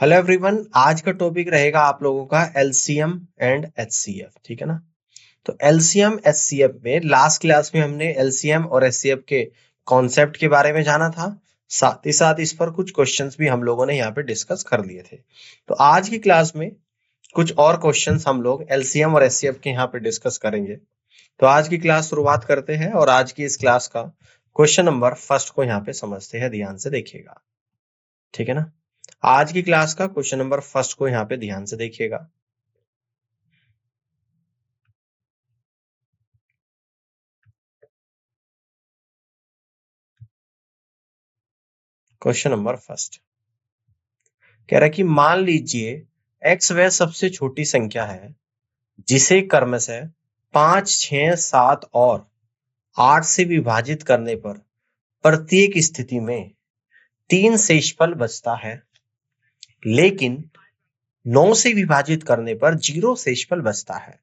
Hello everyone, आज का topic रहेगा आप लोगों का एलसीएम एंड एचसीएफ। ठीक है ना। तो एलसीएम एचसीएफ में लास्ट क्लास में हमने एलसीएम और एचसीएफ के कॉन्सेप्ट के बारे में जाना था। साथ ही साथ इस पर कुछ क्वेश्चंस भी हम लोगों ने यहाँ पे डिस्कस कर लिए थे। तो आज की क्लास में कुछ और क्वेश्चंस हम लोग एलसीएम और एचसीएफ के यहाँ पे डिस्कस करेंगे। तो आज की क्लास शुरुआत करते हैं और आज की इस क्लास का क्वेश्चन नंबर फर्स्ट को यहाँ पे समझते हैं। ध्यान से देखिएगा। ठीक है ना। आज की क्लास का क्वेश्चन नंबर फर्स्ट को यहाँ पे ध्यान से देखिएगा। क्वेश्चन नंबर फर्स्ट कह रहा है कि मान लीजिए एक्स वह सबसे छोटी संख्या है जिसे क्रमशः 5, 6, 7 और 8 से विभाजित करने पर प्रत्येक स्थिति में 3 शेषफल बचता है, लेकिन 9 से विभाजित करने पर 0 शेषफल बचता है।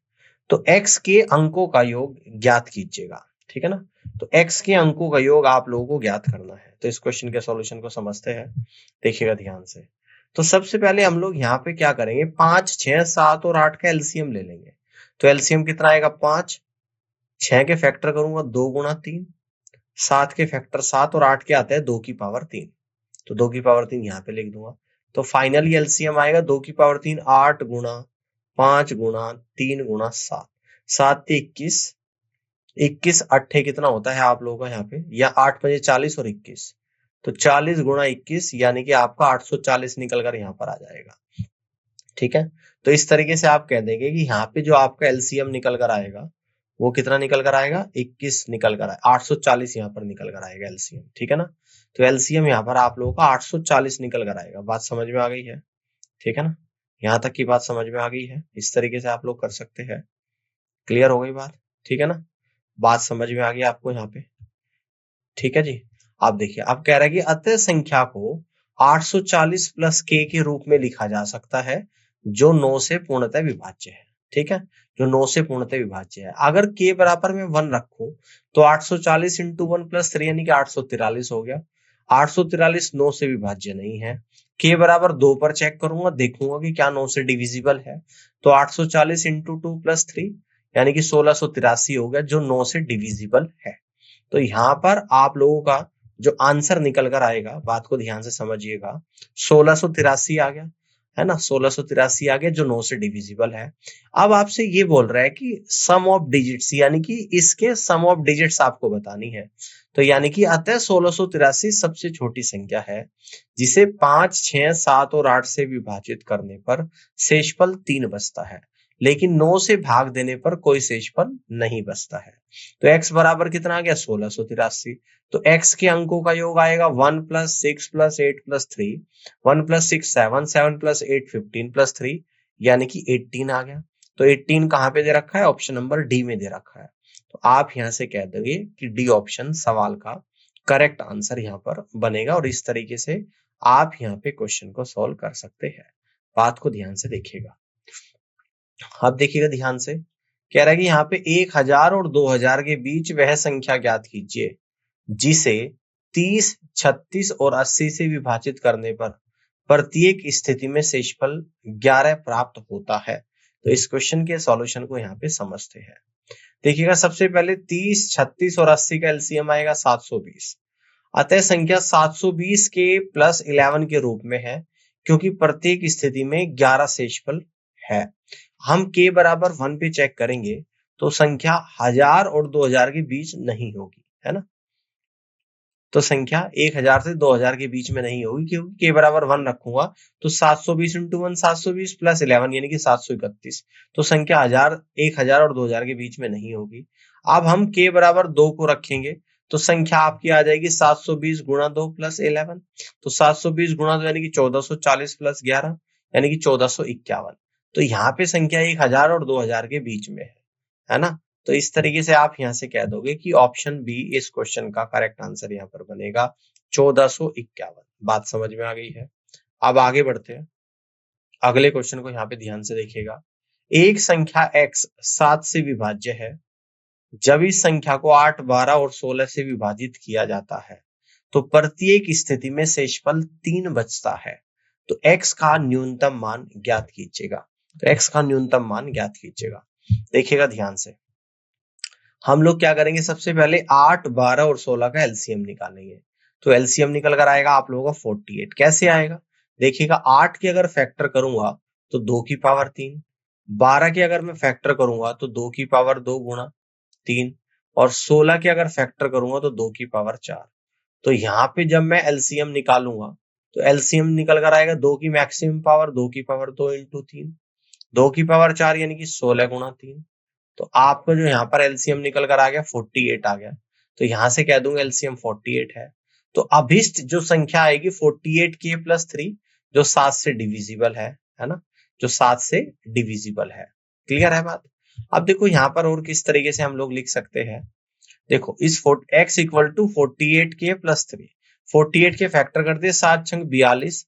तो x के अंकों का योग ज्ञात कीजिएगा। ठीक है ना। तो x के अंकों का योग आप लोगों को ज्ञात करना है। तो इस क्वेश्चन के सॉल्यूशन को समझते हैं। देखिएगा ध्यान से। तो सबसे पहले हम लोग यहाँ पे क्या करेंगे, 5, 6, 7 और 8 का एलसीएम ले लेंगे। तो एलसीएम कितना आएगा, 5। 6 के फैक्टर करूंगा 2 गुणा 3, 7 के फैक्टर 7 और 8 के आते हैं 2 की पावर 3। तो 2 की पावर 3 यहाँ पे लिख दूंगा। तो फाइनली एलसीएम आएगा 2 की पावर 3, 8 गुणा 5 गुणा 3 गुणा 7। 7 से 21, 21 अट्ठे कितना होता है आप लोगों का यहाँ पे, या 8 5 40 और 21। तो 40 गुणा 21 यानी कि आपका 840 निकल कर यहाँ पर आ जाएगा। ठीक है। तो इस तरीके से आप कह देंगे कि यहाँ पे जो आपका एलसीएम निकल कर आएगा वो कितना निकल कर आएगा, 21 निकल कर आएगा, 840 यहाँ पर निकल कर आएगा एलसीएम। ठीक है ना। तो एलसीएम यहाँ पर आप लोगों का 840 निकल कर आएगा। बात समझ में आ गई है। ठीक है ना। यहाँ तक की बात समझ में आ गई है। इस तरीके से आप लोग कर सकते हैं। क्लियर हो गई बात। ठीक है ना। बात समझ में आ गई आपको यहाँ पे। ठीक है जी। आप देखिए, आप कह रहे हैं कि अतः संख्या को 840 प्लस के रूप में लिखा जा सकता है जो 9 से पूर्णतः विभाज्य है। ठीक है। जो 9 से पूर्णतः विभाज्य है। अगर के बराबर में 1 रखूं तो 840 इंटू 1 प्लस 3 यानी कि 843 हो गया। 843 9 से विभाज्य नहीं है। के बराबर 2 पर चेक करूंगा, देखूंगा कि क्या 9 से डिविजिबल है। तो 840 इंटू 2 प्लस 3 यानी कि 1683 हो गया, जो 9 से डिविजिबल है। तो यहाँ पर आप लोगों का जो आंसर निकल कर आएगा, बात को ध्यान से समझिएगा, 1683 आ गया है ना। 1683 आ गया जो 9 से डिविजिबल है। अब आपसे ये बोल रहा है कि सम ऑफ डिजिट्स, यानी कि इसके सम ऑफ डिजिट्स आपको बतानी है। तो यानी कि अतः 1683 सबसे छोटी संख्या है जिसे 5, 6, 7 और 8 से विभाजित करने पर शेषफल 3 बचता है, लेकिन 9 से भाग देने पर कोई शेषफल नहीं बचता है। तो x बराबर कितना आ गया, 1683। तो x के अंकों का योग आएगा 1 plus 6 plus 8 plus 3, 1 plus 6 7, 7 plus 8 15 plus 3 यानी कि 18 आ गया। तो 18 कहाँ पे दे रखा है, ऑप्शन नंबर डी में दे रखा है। तो आप यहां से कह दोगे कि डी ऑप्शन सवाल का करेक्ट आंसर यहाँ पर बनेगा। और इस तरीके से आप यहाँ पे क्वेश्चन को सॉल्व कर सकते हैं। बात को ध्यान से देखिएगा। अब देखिएगा ध्यान से। कह रहा है कि यहाँ पे 1000 और 2000 के बीच वह संख्या ज्ञात कीजिए जिसे 30, 36 और 80 से विभाजित करने पर प्रत्येक स्थिति में शेषफल 11 प्राप्त होता है। तो इस क्वेश्चन के सॉल्यूशन को यहाँ पे समझते हैं। देखिएगा, सबसे पहले 30, 36 और 80 का एलसीएम आएगा 720। अतः संख्या 720 के प्लस 11 के रूप में है, क्योंकि प्रत्येक स्थिति में 11 शेषफल है। हम के बराबर 1 पे चेक करेंगे तो संख्या 1000 और 2000 के बीच नहीं होगी, है ना। तो संख्या 1000 से 2000 के बीच में नहीं होगी, क्योंकि के बराबर 1 रखूंगा तो 720 इंटू 1 720 प्लस 11 यानी कि 731। तो संख्या 1000 और 2000 के बीच में नहीं होगी। अब हम के बराबर 2 को रखेंगे तो संख्या आपकी आ जाएगी 720 गुणा 2 प्लस 11। तो 720 गुणा 2 यानी कि 1440 प्लस 11 यानी कि 1451। तो यहाँ पे संख्या 1000 और 2000 के बीच में है ना। तो इस तरीके से आप यहां से कह दोगे कि ऑप्शन बी इस क्वेश्चन का करेक्ट आंसर यहाँ पर बनेगा 1451। बात समझ में आ गई है। अब आगे बढ़ते हैं। अगले क्वेश्चन को यहाँ पे ध्यान से देखिएगा। एक संख्या x 7 से विभाज्य है जब इस संख्या को 8, 12 और 16 से विभाजित किया जाता है तो प्रत्येक स्थिति में शेषफल 3 बचता है। तो x का न्यूनतम मान ज्ञात कीजिएगा। तो x का न्यूनतम मान ज्ञात कीजिएगा। देखिएगा ध्यान से, हम लोग क्या करेंगे, सबसे पहले 8, 12 और 16 का एलसीएम निकालेंगे। तो एलसीएम निकल कर आएगा आप लोगों का 48। कैसे आएगा, देखिएगा 8 के अगर फैक्टर करूंगा तो 2 की पावर 3, 12 के अगर मैं फैक्टर करूंगा तो 2 की पावर 2 गुणा 3, और 16 के अगर फैक्टर करूंगा तो 2 की पावर 4। तो यहाँ पे जब मैं एलसीएम निकालूंगा तो एलसीएम निकल कर आएगा 2 की मैक्सिमम पावर 2 की पावर 2 इंटू 3, 2 की पावर 4 यानी कि 16 गुणा 3। तो आपको जो यहाँ पर एलसीएम निकल कर आ गया 48 आ गया। तो यहां से कह दूंगा एलसीएम 48 है। तो अभिष्ट जो संख्या आएगी 48k प्लस 3, जो 7 से डिविजिबल है ना, जो 7 से डिविजिबल है। क्लियर है बात। अब देखो यहाँ पर और किस तरीके से हम लोग लिख सकते हैं, देखो इस x equal to 48k plus 3, 48 के फैक्टर करते 7 छंग 42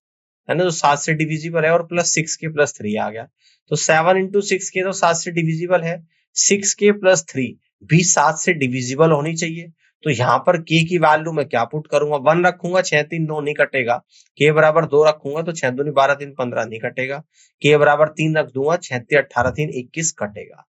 है ना, तो 7 से डिविजिबल है, और प्लस 6k प्लस 3 आ गया। तो 7 इंटू 6k तो 7 से डिविजिबल है, 6k प्लस 3 भी 7 से डिविजिबल होनी चाहिए। तो यहाँ पर k की वैल्यू मैं क्या पुट करूंगा, 1 रखूंगा, 6 3 9 नहीं कटेगा। k बराबर 2 रखूंगा तो 6 2 12 3 15 नहीं कटेगा। k बराबर 3 रख दूंगा, 6 3 18 3 21 कटेगा।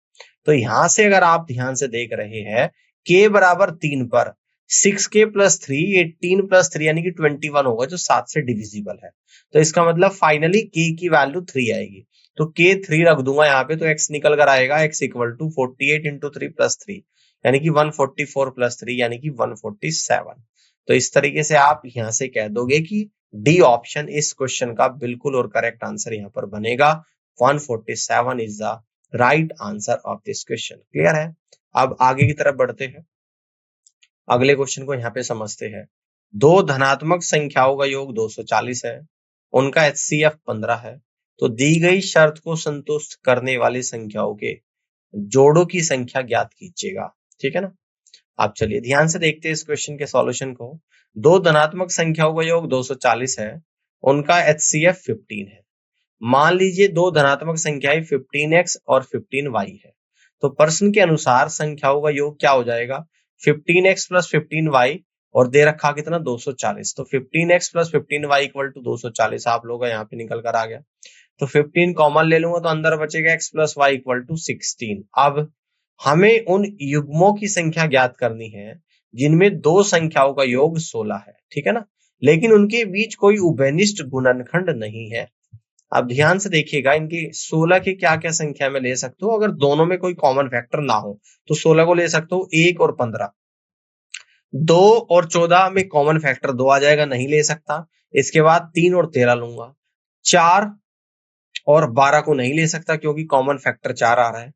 तो यहां से अगर आप ध्यान से देख रहे हैं, k बराबर 3 पर 6k प्लस 3, 18 प्लस 3 यानी कि 21 होगा, जो 7 से डिविजिबल है। तो इसका मतलब फाइनली k की वैल्यू 3 आएगी। तो k 3 रख दूंगा यहाँ पे, तो x निकल कर आएगा x equal to 48 into 3 plus 3 यानी कि 144 प्लस 3 यानी कि 147। तो इस तरीके से आप यहाँ से कह दोगे कि डी ऑप्शन इस क्वेश्चन का बिल्कुल और करेक्ट आंसर यहाँ पर बनेगा। 147 is the right answer of this question. Clear है। अब आगे की तरफ बढ़ते हैं, अगले क्वेश्चन को यहाँ पे समझते हैं। दो धनात्मक संख्याओं का योग 240 है, उनका HCF 15 है। तो दी गई शर्त को संतुष्ट करने वाली संख्याओं के जोड़ों की संख्या ज्ञात कीजिएगा। ठीक है ना। आप चलिए ध्यान से देखते हैं इस क्वेश्चन के सॉल्यूशन को। दो धनात्मक संख्याओं का योग 240 है, उनका HCF 15 है। मान लीजिए दो धनात्मक संख्याएं 15x और 15y है। तो प्रश्न के अनुसार संख्याओं का योग क्या हो जाएगा, 15x प्लस 15y, और दे रखा कितना 240। तो 15x plus 15y equal to 240 आप लोगों का यहाँ पे निकल कर आ गया। तो 15 कॉमन ले लूंगा तो अंदर बचेगा x plus Y equal to 16। अब हमें उन युग्मों की संख्या ज्ञात करनी है जिनमें दो संख्याओं का योग 16 है। ठीक है ना, लेकिन उनके बीच कोई उभयनिष्ठ गुणनखंड नहीं है। अब ध्यान से देखिएगा, इनकी 16 की क्या क्या संख्या में ले सकते हो, अगर दोनों में कोई कॉमन फैक्टर ना हो तो 16 को ले सकते हो 1 और 15। 2 और 14 में कॉमन फैक्टर 2 आ जाएगा, नहीं ले सकता। इसके बाद 3 और 13 लूंगा। 4 और 12 को नहीं ले सकता क्योंकि कॉमन फैक्टर 4 आ रहा है।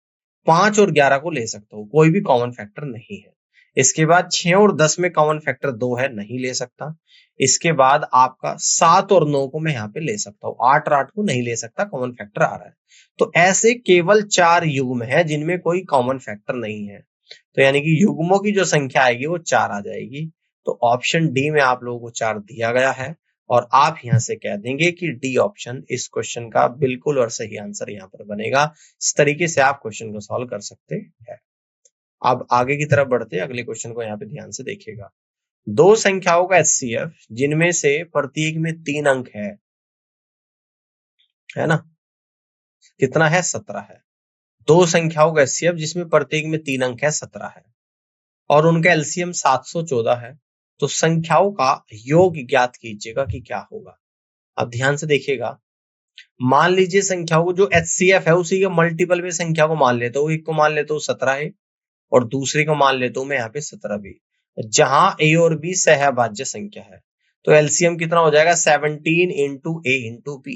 5 और 11 को ले सकता हूँ, कोई भी कॉमन फैक्टर नहीं है। इसके बाद 6 और 10 में कॉमन फैक्टर 2 है, नहीं ले सकता। इसके बाद आपका 7 और 9 को मैं यहाँ पे ले सकता हूँ, 8 और 8 को नहीं ले सकता, कॉमन फैक्टर आ रहा है। तो ऐसे केवल 4 युग्म है जिनमें कोई कॉमन फैक्टर नहीं है। तो यानी कि युग्मों की जो संख्या आएगी वो 4 आ जाएगी। तो ऑप्शन डी में आप लोगों को 4 दिया गया है, और आप यहां से कह देंगे कि डी ऑप्शन इस क्वेश्चन का बिल्कुल और सही आंसर यहाँ पर बनेगा। इस तरीके से आप क्वेश्चन को सॉल्व कर सकते हैं। अब आगे की तरफ बढ़ते हैं, अगले क्वेश्चन को यहाँ पे ध्यान से देखिएगा। दो संख्याओं का HCF जिनमें से प्रत्येक में 3 अंक है ना, कितना है 17 है। दो संख्याओं का HCF जिसमें प्रत्येक में 3 अंक है 17 है, और उनका LCM 714 है। तो संख्याओं का योग ज्ञात कीजिएगा कि क्या होगा। अब ध्यान से देखिएगा, मान लीजिए संख्याओं को जो HCF है उसी के मल्टीपल में संख्या को मान लेता हूँ। एक को मान लेता हूँ 17 है, और दूसरे को मान लेता हूँ मैं यहाँ पे 17 भी, जहां A और B सहभाज्य संख्या है। तो एलसीएम कितना हो जाएगा 17 इंटू A इंटू B।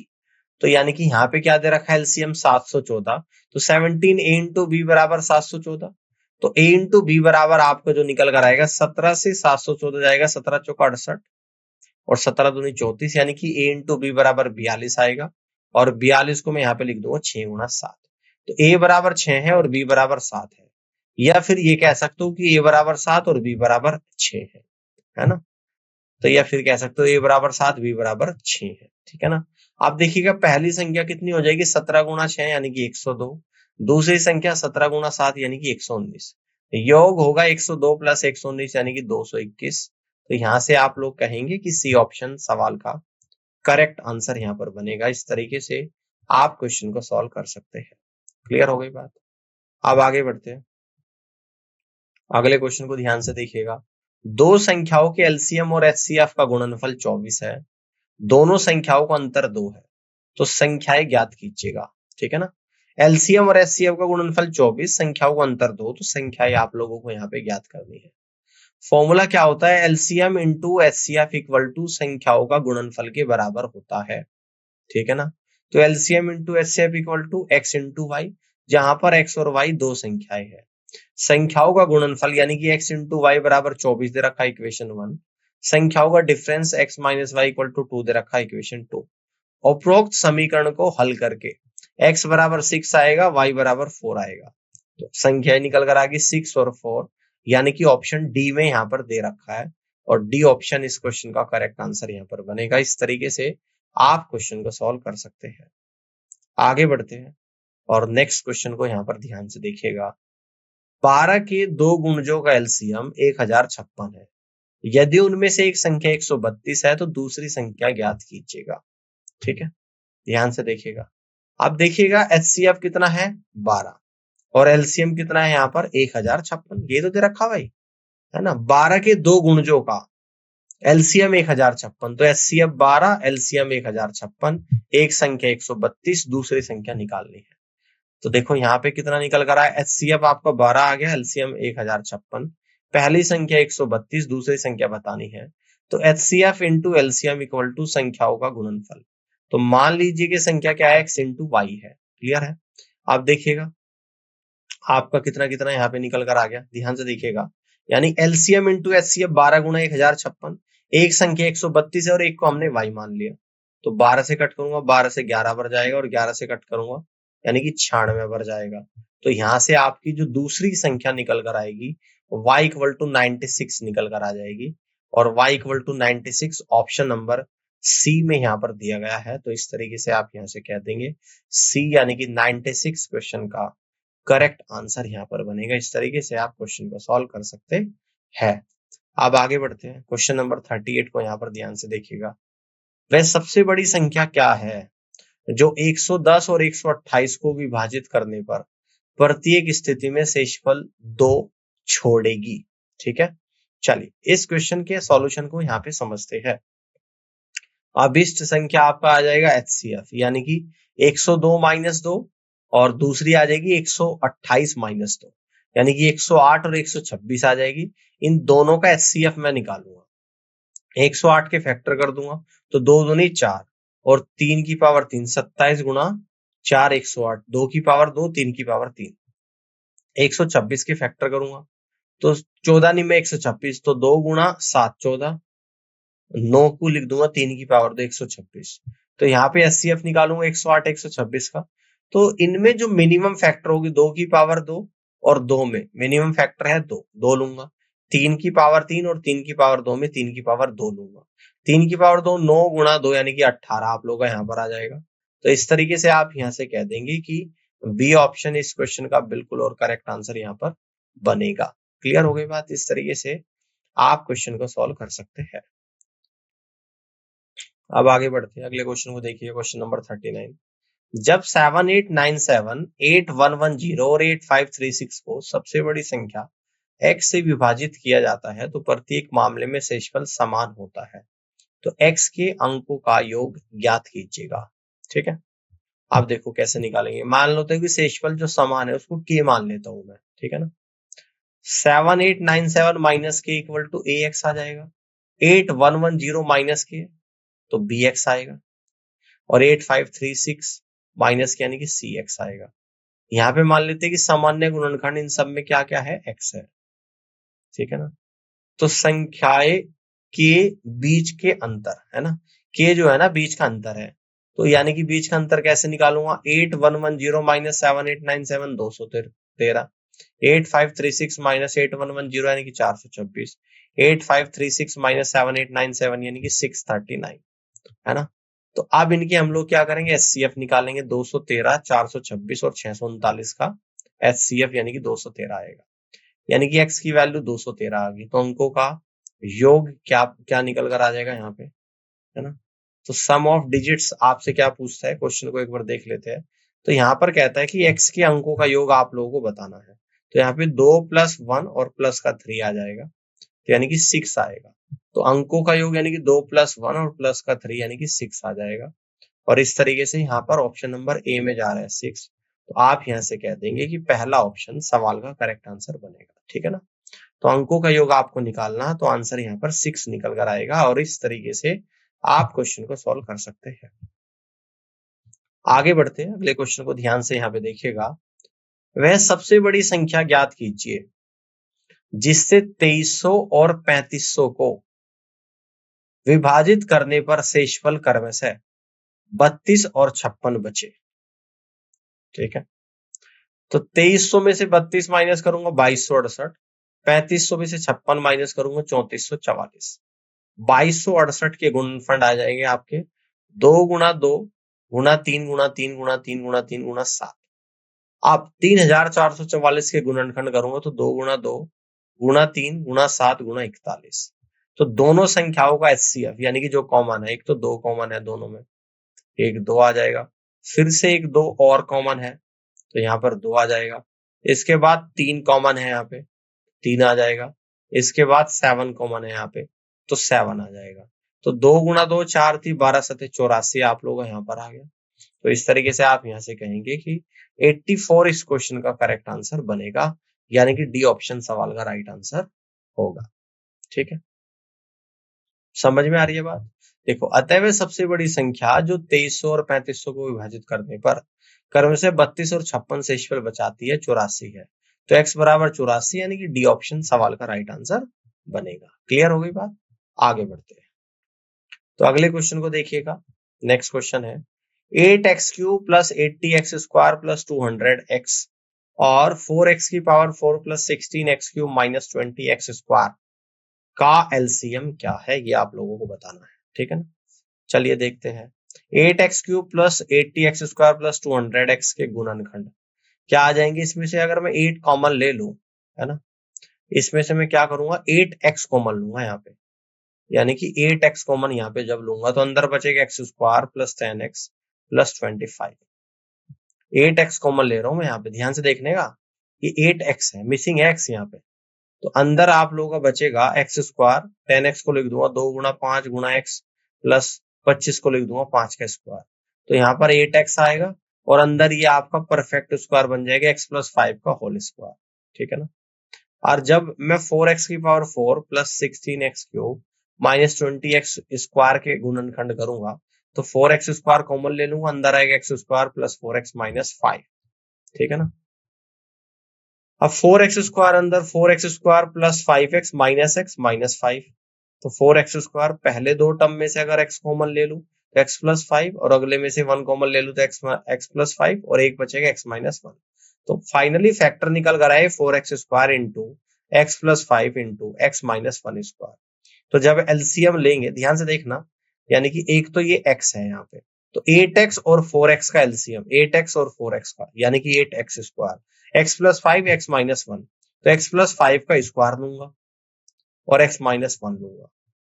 तो यानी कि यहाँ पे क्या दे रखा है एलसीएम 714। तो 17 A इंटू B बराबर 714। तो A इंटू B बराबर आपको जो निकल कर आएगा 17 से 714 जाएगा, 17 चौका 68 और 17 दूनी 34, यानी कि A इंटू B बराबर 42 आएगा। और 42 को मैं यहाँ पे लिख दूंगा 6 गुणा 7। तो A बराबर 6 है और B बराबर 7 है, या फिर ये कह सकते हो कि A बराबर 7 और B बराबर 6 है ना। तो या फिर कह सकते हो A बराबर 7 B बराबर 6 है। ठीक है ना। आप देखिएगा पहली संख्या कितनी हो जाएगी 17 गुणा 6 यानी कि 102। दूसरी संख्या 17 गुणा 7 यानी कि 119। योग होगा 102 प्लस 119 यानी कि 221। तो यहां से आप लोग कहेंगे कि सी ऑप्शन सवाल का करेक्ट आंसर यहाँ पर बनेगा। इस तरीके से आप क्वेश्चन को सॉल्व कर सकते हैं। क्लियर हो गई बात? अब आगे बढ़ते हैं, अगले क्वेश्चन को ध्यान से देखिएगा। दो संख्याओं के एलसीएम और एचसीएफ का गुणनफल 24 है, दोनों संख्याओं का अंतर 2 है, तो संख्याएं ज्ञात कीजिएगा। ठीक है ना, एलसीएम और एचसीएफ का गुणनफल 24, संख्याओं का अंतर 2, तो संख्याएं आप लोगों को यहाँ पे ज्ञात करनी है। फॉर्मूला क्या होता है? LCM into HCF equal to संख्याओं का गुणनफल के बराबर होता है। ठीक है ना, तो LCM into HCF equal to X into Y, जहां पर एक्स और वाई दो संख्याएं हैं। संख्याओं का गुणनफल यानी कि x इंटू वाई बराबर 24 दे रखा है इक्वेशन 1। संख्याओं का difference x minus Y equal to 2 दे रखा है इक्वेशन 2। उपरोक्त समीकरण को हल करके x बराबर 6 आएगा, y बराबर 4 आएगा, तो संख्या निकल कर आ गई 6 और 4, यानी कि ऑप्शन डी में यहाँ पर दे रखा है, और डी ऑप्शन इस क्वेश्चन का करेक्ट आंसर यहाँ पर बनेगा। इस तरीके से आप क्वेश्चन को सॉल्व कर सकते हैं। आगे बढ़ते हैं और नेक्स्ट क्वेश्चन को यहाँ पर ध्यान से देखिएगा। 12 के दो गुणजों का एलसीएम 1056 है, यदि उनमें से एक संख्या 132 है तो दूसरी संख्या ज्ञात कीजिएगा। ठीक है, ध्यान से देखिएगा। अब देखिएगा एचसीएफ कितना है 12 और एलसीएम कितना है यहाँ पर 1056, ये तो दे रखा भाई, है ना। 12 के दो गुणजों का एलसीएम 1056, तो एचसीएफ 12, एलसीएम 1056, एक संख्या 132, दूसरी संख्या निकालनी है। तो देखो यहाँ पे कितना निकल कर आया, एचसीएफ आपका 12 आ गया, एलसीएम 1056, पहली संख्या 132, दूसरी संख्या बतानी है, तो HCF into LCM equal to संख्याओं का गुणनफल। तो मान लीजिए कि संख्या क्या है, एक्स इंटू वाई है। क्लियर है? आप देखिएगा आपका कितना कितना यहाँ पे निकल कर आ गया, ध्यान से देखिएगा। यानी एलसीएम इंटू एचसीएफ 12 गुना 1056, एक संख्या 132 है और एक को हमने वाई मान लिया, तो 12 से कट करूंगा, 12 से 11 बढ़ जाएगा, और 11 से कट करूंगा यानी कि 96 बढ़ जाएगा। तो यहां से आपकी जो दूसरी संख्या निकल कर आएगी y इक्वल टू 96 निकल कर आ जाएगी, और y equal to 96 option number C में यहाँ पर दिया गया है। तो इस तरीके से आप यहाँ से कह देंगे सी यानी कि 96 क्वेश्चन का करेक्ट आंसर यहाँ पर बनेगा। इस तरीके से आप क्वेश्चन को सॉल्व कर सकते हैं। अब आगे बढ़ते हैं, क्वेश्चन नंबर 38 को यहाँ पर ध्यान से देखिएगा। वह सबसे बड़ी संख्या क्या है जो 110 और 128 को विभाजित करने पर प्रत्येक स्थिति में शेषफल 2 छोड़ेगी? ठीक है, चलिए इस क्वेश्चन के सॉल्यूशन को यहाँ पे समझते हैं। अभिष्ट संख्या आपका आ जाएगा एचसीएफ, यानी कि 102 माइनस 2, और दूसरी आ जाएगी 128 माइनस 2, यानी कि 108 और 126 आ जाएगी। इन दोनों का एचसीएफ मैं निकालूंगा, 108 के फैक्टर कर दूंगा, तो 2 दूनी 4 और 3 की पावर 3, 27 गुना 4 108, 2 की पावर 2, 3 की पावर 3, 126 के फैक्टर करूंगा तो 14 में 126, तो 2 गुना 7 14, 9 को लिख दूंगा 3 की पावर 2 126, तो यहाँ पे एचसीएफ निकालूंगा 108 126 का। तो इनमें जो मिनिमम फैक्टर होगी 2 की पावर 2, और 2 में मिनिमम फैक्टर है 2, 2 लूंगा, 3 की पावर 3 और 3 की पावर 2 में 3 की पावर 2 लूंगा, 3 की पावर 2, 9 गुणा 2 यानी कि 18 आप लोगों का यहाँ पर आ जाएगा। तो इस तरीके से आप यहाँ से कह देंगे कि बी ऑप्शन इस क्वेश्चन का बिल्कुल और करेक्ट आंसर यहाँ पर बनेगा। क्लियर हो गई बात? इस तरीके से आप क्वेश्चन को सॉल्व कर सकते हैं। अब आगे बढ़ते हैं, अगले क्वेश्चन को देखिए, क्वेश्चन नंबर 39। जब 7897, 8110 और 8536 को सबसे बड़ी संख्या x से विभाजित किया जाता है तो प्रत्येक मामले में शेषफल समान होता है, तो x के अंकों का योग ज्ञात कीजिएगा। ठीक है, आप देखो कैसे निकालेंगे। मान लेते हैं कि शेषफल जो समान है उसको k मान लेता हूं मैं। ठीक है ना, 7897 माइनस के इक्वल टू ax आ जाएगा, 8110 माइनस के तो bx आएगा, और 8536 माइनस के यानी कि cx आएगा। यहाँ पे मान लेते हैं कि सामान्य गुणनखंड इन सब में क्या क्या है, x है। ठीक है ना, तो संख्याएं के बीच के अंतर है ना, के जो है ना बीच का अंतर है, तो यानी कि बीच का अंतर कैसे निकालूंगा, 8110 माइनस 7897 213, 8536 माइनस 8110 यानी कि 426, 8536 माइनस 7897 यानी कि 639, है ना। तो अब इनके हम लोग क्या करेंगे, एचसीएफ निकालेंगे, 213, 426 और 639 का एचसीएफ यानी कि 213 आएगा, यानी कि x की वैल्यू 213 आ गई, तो अंकों का योग क्या क्या निकल कर आ जाएगा यहाँ पे, है ना। तो सम ऑफ डिजिट्स आपसे क्या पूछता है, क्वेश्चन को एक बार देख लेते हैं। तो यहाँ पर कहता है कि x के अंकों का योग आप लोगों को बताना है। तो यहाँ पे 2 + 1 और प्लस का 3 आ जाएगा, तो यानी कि 6 आएगा। तो अंकों का योग यानी कि 2 + 1 और प्लस का 3 यानी कि 6 आ जाएगा। और इस तरीके से यहाँ पर ऑप्शन नंबर ए में जा रहा है 6। तो आप यहाँ से कह देंगे कि पहला ऑप्शन सवाल का करेक्ट आंसर बनेगा। ठीक है ना। तो अंकों का योग आपको निकालना है, तो आंसर यहाँ पर 6 निकल कर आएगा। और इस तरीके से आप क्वेश्चन को सॉल्व कर सकते हैं। आगे बढ़ते हैं, अगले क्वेश्चन को ध्यान से यहाँ पे देखिएगा। वह सबसे बड़ी संख्या ज्ञात कीजिए जिससे 2300 और 3500 को विभाजित करने पर शेषफल क्रमशः 32 और 56 बचे। ठीक है। तो 2300 में से 32 माइनस करूंगा 2268, 3500 में से 56 माइनस करूंगा 3444। 2268 के गुणनफल आ जाएंगे आपके 2 × 2 × 3 × 3 × 3 × 3 × 7। आप 3444 के गुणनखंड करूंगा तो 2 × 2 × 3 × 7 × 41। तो दोनों संख्याओं का HCF यानी कि जो कॉमन है, एक तो 2 कॉमन है दोनों में, एक 2 आ जाएगा, फिर से एक 2 और कॉमन है तो यहाँ पर 2 आ जाएगा। इसके बाद 3 कॉमन है, यहाँ पे 3 आ जाएगा। इसके बाद 7 कॉमन है यहाँ पे, तो 7 आ जाएगा। तो 2 × 2 4 थी, 12 7 84 आप लोग यहाँ पर आ गया। तो इस तरीके से आप यहाँ से कहेंगे कि 84 इस क्वेश्चन का करेक्ट आंसर बनेगा, यानी कि डी ऑप्शन सवाल का राइट आंसर होगा। ठीक है, समझ में आ रही है बात। देखो, अतः सबसे बड़ी संख्या जो 2300 और 3500 को विभाजित करने पर क्रम से 32 और 56 शेषफल बचाती है 84 है। तो x बराबर 84 यानी कि डी ऑप्शन सवाल का राइट आंसर बनेगा। क्लियर हो गई बात। आगे बढ़ते हैं, तो अगले क्वेश्चन को देखिएगा। नेक्स्ट क्वेश्चन है 8x³ + 80x² + 200x और 4x⁴ + 16x³ - 20x² का एलसीएम क्या है, ये आप लोगों को बताना है। ठीक है ना। चलिए देखते हैं। 8x³ + 80x² + 200x के गुणनखंड क्या आ जाएंगे। इसमें से अगर मैं 8 कॉमन ले लूं, है ना, इसमें से मैं क्या करूंगा 8x कॉमन लूंगा यहाँ पे, यानी कि 8x कॉमन यहाँ पे जब लूंगा तो अंदर बचेगा x² + 10x + 25। 8x कॉमन ले रहा हूं मैं यहाँ पे, ध्यान से देखने का, ये 8x है, मिसिंग है x यहाँ पे। तो अंदर आप लोगों का बचेगा x², 10x को लिख दूंगा 2 × 5 × x प्लस 25 को लिख दूंगा 5 का स्क्वायर। तो यहाँ पर 8x आएगा और अंदर ये आपका परफेक्ट स्क्वायर बन जाएगा x + 5 का होल स्क्वायर। ठीक है ना। और जब मैं 4x⁴ + 16x³ - 20x² के गुणनखंड करूंगा तो 4x² कॉमन ले लूंगा, अंदर आएगा x² + 4x - 5। ठीक है ना। अब 4x² अंदर 4x² + 5x - x - 5। तो 4x² पहले दो टर्म में से अगर x कॉमन ले लूं तो x + 5 और अगले में से 1 कॉमन ले लूं तो x + 5 और एक बचेगा x - 1। तो फाइनली फैक्टर निकल कर आए 4x² × x + 5 × x - 1²। तो जब एलसीएम लेंगे, ध्यान से देखना, यानी कि एक तो ये x है यहाँ पे, तो 8x और 4x का एलसीएम, 8x और 4x का, यानी कि 8x², x + 5 x - 1, तो x + 5 का स्क्वायर लूंगा और x - 1 लूंगा।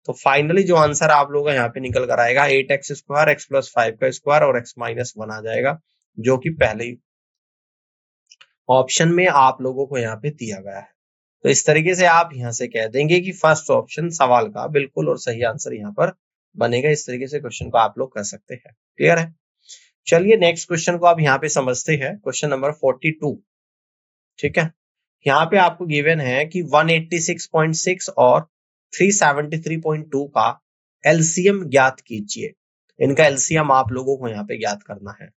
तो फाइनली जो आंसर आप लोगों का यहाँ पे निकल कर आएगा 8x², x + 5 का स्क्वायर और x - 1 आ जाएगा, जो कि पहले ही ऑप्शन में आप लोगों को यहाँ पे दिया गया है। तो इस तरीके से आप यहाँ से कह देंगे कि फर्स्ट ऑप्शन सवाल का बिल्कुल और सही आंसर यहाँ पर बनेगा। इस तरीके से क्वेश्चन को आप लोग कर सकते हैं। क्लियर है। चलिए नेक्स्ट क्वेश्चन को आप यहाँ पे समझते हैं। Question number 42। ठीक है, यहाँ पे आपको गिवन है कि 186.6 और 373.2 का एलसीएम ज्ञात कीजिए। इनका एलसीएम आप लोगों को यहाँ पे ज्ञात करना है।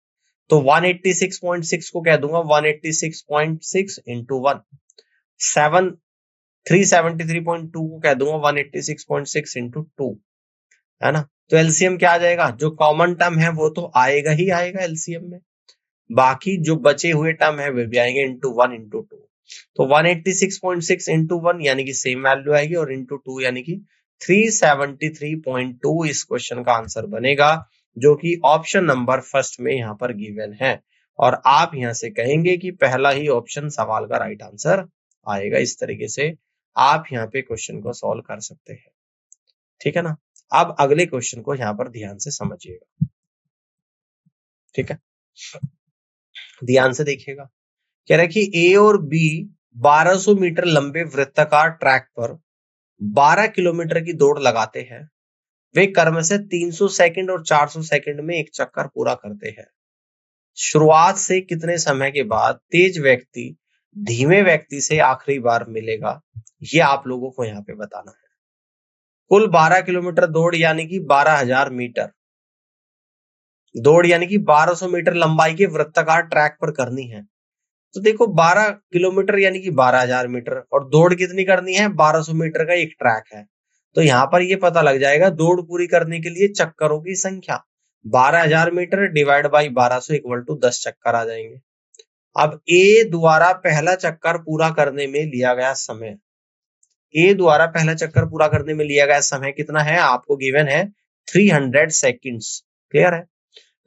तो 186.6 को कह दूंगा 186.6 × 1, 373.2 को कह दूंगा 186.6 × 2, है ना। तो एलसीएम क्या आ जाएगा, जो कॉमन टर्म है वो तो आएगा ही आएगा एलसीएम में, बाकी जो बचे हुए टर्म है वे भी आएंगे × 1 × 2। तो 186.6 × 1 यानी कि सेम वैल्यू आएगी और × 2 यानी कि 373.2 इस क्वेश्चन का आंसर बनेगा, जो कि ऑप्शन नंबर फर्स्ट में यहाँ पर गिवन है। और आप यहाँ से कहेंगे कि पहला ही ऑप्शन सवाल का राइट आंसर आएगा। इस तरीके से आप यहाँ पे क्वेश्चन को सॉल्व कर सकते हैं। ठीक है ना। अब अगले क्वेश्चन को यहां पर ध्यान से समझिएगा, ठीक है, ध्यान से देखिएगा। कह रहा है कि ए और बी 1200 मीटर लंबे वृत्ताकार ट्रैक पर 12 किलोमीटर की दौड़ लगाते हैं। वे क्रमशः 300 सेकंड और 400 सेकंड में एक चक्कर पूरा करते हैं। शुरुआत से कितने समय के बाद तेज व्यक्ति धीमे व्यक्ति से आखिरी बार मिलेगा, ये आप लोगों को यहाँ पे बताना है। कुल 12 किलोमीटर दौड़ यानी कि 12,000 मीटर दौड़ यानी कि 1200 मीटर लंबाई के वृत्ताकार ट्रैक पर करनी है। तो देखो 12 किलोमीटर यानी कि 12,000 मीटर और दौड़ कितनी करनी है, 1200 मीटर का एक ट्रैक है। तो यहाँ पर ये पता लग जाएगा दौड़ पूरी करने के लिए चक्करों की संख्या 12,000 metre divide by 1200 equal to 10 चक्कर आ जाएंगे। अब ए द्वारा पहला चक्कर पूरा करने में लिया गया समय, ए द्वारा पहला चक्कर पूरा करने में लिया गया समय कितना है, आपको गिवन है 300 सेकंड्स। क्लियर है?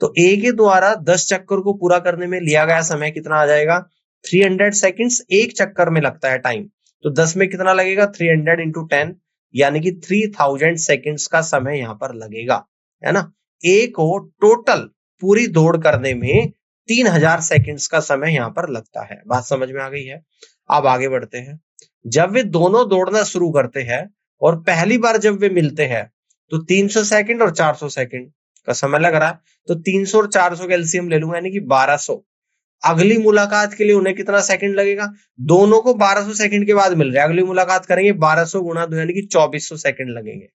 तो ए के द्वारा 10 चक्कर को पूरा करने में लिया गया समय कितना आ जाएगा, 300 सेकंड्स एक चक्कर में लगता है टाइम। तो 10 में कितना लगेगा, 300 इंटू 10 यानी कि 3000 सेकंड्स का समय यहाँ पर लगेगा, है ना। ए को टोटल पूरी दौड़ करने में 3000 सेकंड्स का समय यहाँ पर लगता है। बात समझ में आ गई है? अब आगे बढ़ते हैं। जब वे दोनों दौड़ना शुरू करते हैं और पहली बार जब वे मिलते हैं तो 300 सेकंड और 400 सेकंड का समय लग रहा है। तो 300 और 400 का एलसीएम ले लूंगा यानी कि 1200। अगली मुलाकात के लिए उन्हें कितना सेकंड लगेगा, दोनों को 1200 सेकंड के बाद मिल रहा है, अगली मुलाकात करेंगे 1200 गुणा 2 यानी कि 2400 सेकंड लगेंगे।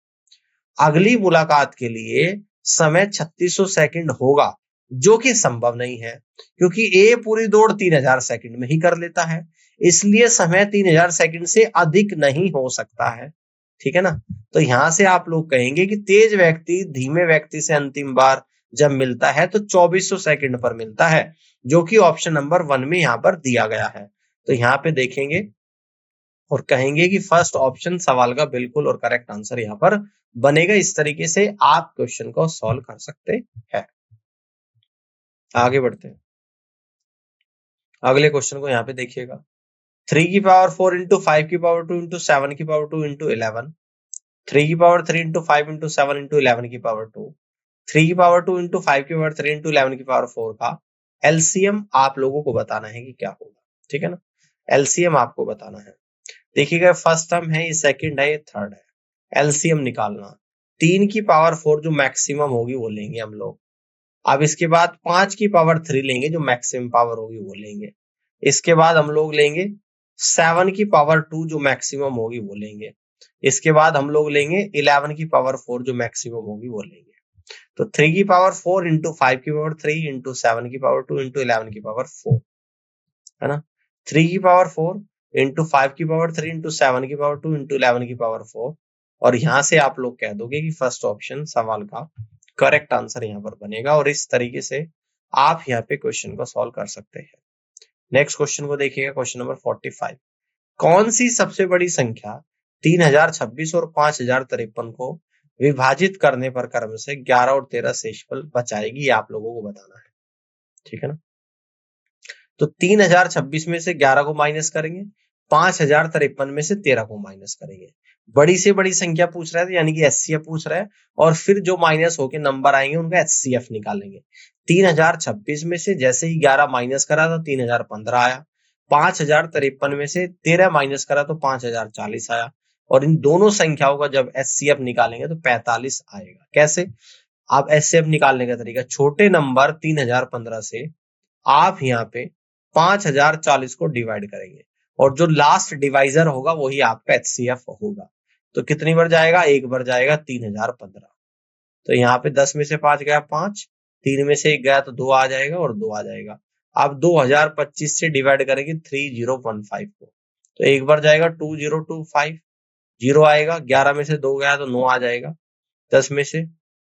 अगली मुलाकात के लिए समय 3600 सेकंड होगा, जो कि संभव नहीं है क्योंकि ए पूरी दौड़ 3000 सेकंड में ही कर लेता है, इसलिए समय 3000 सेकंड से अधिक नहीं हो सकता है। ठीक है ना। तो यहां से आप लोग कहेंगे कि तेज व्यक्ति धीमे व्यक्ति से अंतिम बार जब मिलता है तो 2400 सेकंड पर मिलता है, जो कि ऑप्शन नंबर 1 में यहां पर दिया गया है। तो यहाँ पे देखेंगे और कहेंगे कि फर्स्ट ऑप्शन सवाल का बिल्कुल और करेक्ट आंसर यहाँ पर बनेगा। इस तरीके से आप क्वेश्चन को सॉल्व कर सकते हैं। आगे बढ़ते हैं, अगले क्वेश्चन को यहाँ पे देखिएगा। 3 की पावर 4 इंटू 5 की पावर 2 इंटू 7 की पावर 2 इंटू 11, 3 की पावर 3 इंटू 5 इंटू 7 इंटू 11 की पावर 2, 3 की पावर 2 इंटू 5 की पावर 3 इंटू 11 की पावर 4 का एलसीएम आप लोगों को बताना है कि क्या होगा। ठीक है ना, एलसीएम आपको बताना है। देखिएगा फर्स्ट टर्म है, ये सेकंड है, ये थर्ड है। एलसीएम निकालना, 3 की पावर 4 जो मैक्सिमम होगी वो लेंगे हम लोग। अब इसके बाद 5 की पावर 3 लेंगे, जो मैक्सिमम पावर होगी वो लेंगे। इसके बाद हम लोग लेंगे 7 की पावर 2 जो मैक्सिमम होगी वो लेंगे। इसके बाद हम लोग लेंगे 11 की पावर 4 जो मैक्सिमम होगी वो लेंगे। तो 3 की पावर 4 इंटू 5 की पावर 3 इंटू 7 की पावर 2 इंटू 11 की पावर 4, है ना। 3 की पावर 4 इंटू 5 की पावर 3 इंटू 7 की पावर 2 इंटू 11 की पावर 4। और यहां से आप लोग कह दोगे कि फर्स्ट ऑप्शन सवाल का करेक्ट आंसर यहाँ पर बनेगा। और इस तरीके से आप यहाँ पे क्वेश्चन को सॉल्व कर सकते हैं। नेक्स्ट क्वेश्चन को देखिएगा, क्वेश्चन नंबर 45। कौन सी सबसे बड़ी संख्या 3026 और 5053 को विभाजित करने पर क्रम से 11 और 13 शेषफल बचाएगी, आप लोगों को बताना है। ठीक है ना। तो 3026 में से 11 को माइनस करेंगे, 5053 में से 13 को माइनस करेंगे। बड़ी से बड़ी संख्या पूछ रहा है यानी कि एचसीएफ पूछ रहा है, और फिर जो माइनस होके नंबर आएंगे उनका एचसीएफ निकालेंगे। 3026 में से जैसे ही 11 माइनस करा तो 3015 आया, 5053 में से 13 माइनस करा तो 5040 आया, और इन दोनों संख्याओं का जब एचसीएफ निकालेंगे तो 45 आएगा। कैसे? आप एचसीएफ निकालने का तरीका, छोटे नंबर 3015 से आप यहाँ पे 5040 को डिवाइड करेंगे और जो लास्ट डिवाइजर होगा वही आपका एचसीएफ होगा। तो कितनी बार जाएगा? एक बार जाएगा 3015। तो यहाँ पे 10 में से 5 गया 5, 3 में से 1 गया तो 2 आ जाएगा और 2 आ जाएगा। अब 2025 से डिवाइड करेंगे 3015 को, तो एक बार जाएगा 2025, 0 आएगा, 11 में से 2 गया तो 9 आ जाएगा, 10 में से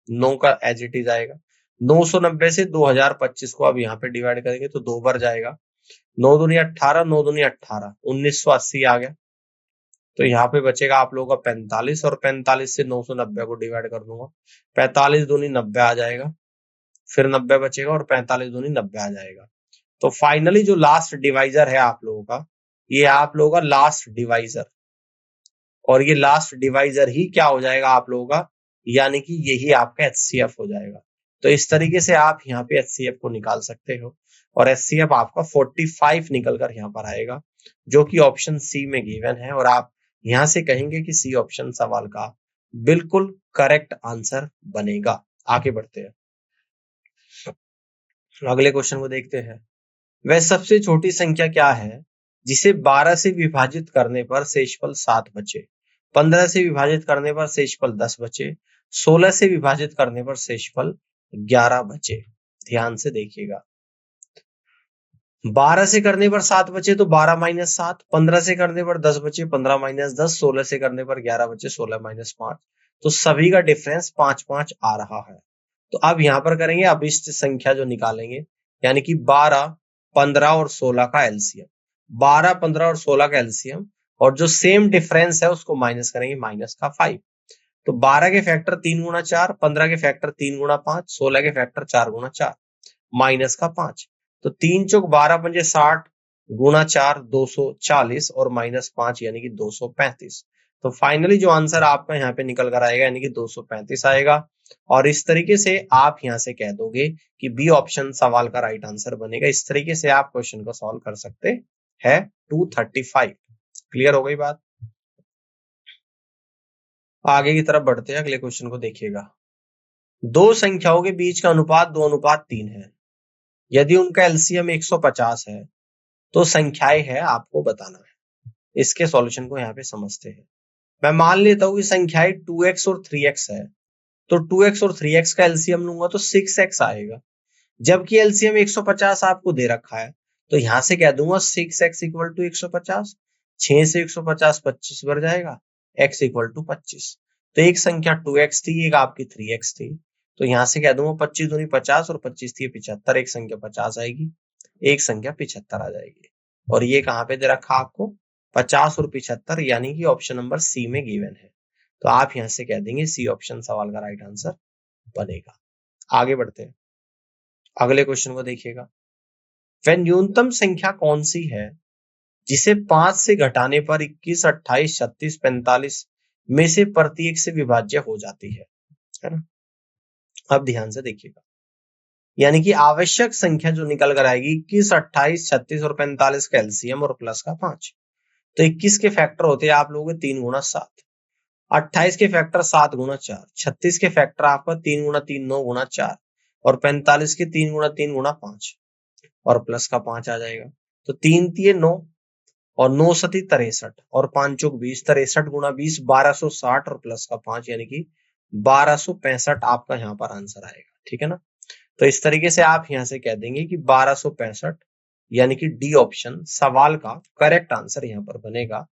9 का एज इट इज आएगा। 990 से 2025 को अब यहाँ पे डिवाइड करेंगे तो 2 बार जाएगा, 9 दूनी 18, 9 दूनी 18, 1980 आ गया। तो यहाँ पे बचेगा आप लोगों का 45, और 45 से 990 को डिवाइड कर दूंगा, 45 दूनी 90 आ जाएगा, फिर 90 बचेगा और 45 दूनी 90 आ जाएगा। तो फाइनली जो लास्ट डिवाइजर है आप लोगों का, ये आप लोगों का लास्ट डिवाइजर, और ये लास्ट डिवाइजर ही क्या हो जाएगा आप लोगों का, यानी कि यही आपका HCF हो जाएगा। तो इस तरीके से आप यहाँ पे HCF को निकाल सकते हो और HCF आपका 45 निकल कर यहाँ पर आएगा, जो कि ऑप्शन सी में गिवन है। और आप यहाँ से कहेंगे कि सी ऑप्शन सवाल का बिल्कुल करेक्ट आंसर बनेगा। आगे बढ़ते हैं, अगले क्वेश्चन को देखते हैं। वह सबसे छोटी संख्या क्या है जिसे 12 से विभाजित करने पर शेषफल 7 बचे, 15 से विभाजित करने पर शेषफल 10 बचे, 16 से विभाजित करने पर शेषफल 11 बचे। ध्यान से देखिएगा, 12 से करने पर 7 बचे तो 12 माइनस 7, 15 से करने पर 10 बचे, 15 माइनस 10, 16 से करने पर 11 बचे, 16 माइनस 5। तो सभी का डिफरेंस 5-5 आ रहा है। तो अब यहां पर करेंगे अभिष्ट संख्या जो निकालेंगे, यानी कि 12, 15 और 16 का एलसीएम, 12, 15 और 16 का एलसीएम, और जो सेम डिफरेंस है उसको माइनस करेंगे, माइनस का 5। तो 12 के फैक्टर 3 गुना 4, 15 के फैक्टर 3 गुना 5, 16 के फैक्टर 4 गुना 4, माइनस का 5। तो 3 चौक 12 पंजे 60 गुना 4 240 और माइनस 5 यानी कि 235। तो फाइनली जो आंसर आपका यहाँ पे निकल कर आएगा यानी कि 235 आएगा। और इस तरीके से आप यहाँ से कह दोगे कि बी ऑप्शन सवाल का राइट आंसर बनेगा। इस तरीके से आप क्वेश्चन को सॉल्व कर सकते हैं। 235 क्लियर हो गई बात। आगे की तरफ बढ़ते हैं, अगले क्वेश्चन को देखिएगा। दो संख्याओं के बीच का अनुपात 2:3 है। यदि उनका एलसीएम 150 है तो संख्याएं है आपको बताना है। इसके सॉल्यूशन को यहाँ पे समझते हैं। मैं मान लेता हूं कि संख्याएं 2x और 3x है, तो 2x और 3x का एलसीएम लूंगा तो 6x आएगा। जबकि एलसीएम 150 आपको दे रखा है, तो यहां से कह दूंगा 6x इक्वल टू 150। 6 से 150 25 बढ़ जाएगा, x इक्वल टू 25। तो एक संख्या 2x थी, एक आपकी 3x थी। तो यहां से कह दूंगा 25 दूनी 50 और 25 थी 75। एक संख्या 50 आएगी, एक संख्या 75 आ जाएगी। और ये कहां पे दे रखा आपको, 50 और 75, यानी कि ऑप्शन नंबर सी में गिवन है। तो आप यहां से कह देंगे सी ऑप्शन सवाल का राइट आंसर बनेगा। आगे बढ़ते हैं, अगले क्वेश्चन को देखिएगा। वह न्यूनतम संख्या कौन सी है जिसे 5 से घटाने पर 21, 28, 36, 45 में से प्रत्येक से विभाज्य हो जाती है ना। अब ध्यान से देखिएगा, यानी कि आवश्यक संख्या जो निकल कर आएगी 21, 28, 36 और 45 का एलसीएम और प्लस का 5। तो 21 के फैक्टर होते हैं आप लोगों के 3 गुना 7, 28 के फैक्टर 7 गुना 4, 36 के फैक्टर आपका 3 गुना 3 9 गुना 4 और 45 के 3 गुना 3 गुना 5 और प्लस का 5 आ जाएगा। तो 3 3 9 और 9 सती 63 और 5 चौक 20, 63 गुना 20 1260 और प्लस का 5 यानी कि 1265 आपका यहाँ पर आंसर आएगा। ठीक है ना। तो इस तरीके से आप यहां से कह देंगे कि 1265 यानी कि डी ऑप्शन सवाल का करेक्ट आंसर यहाँ पर बनेगा।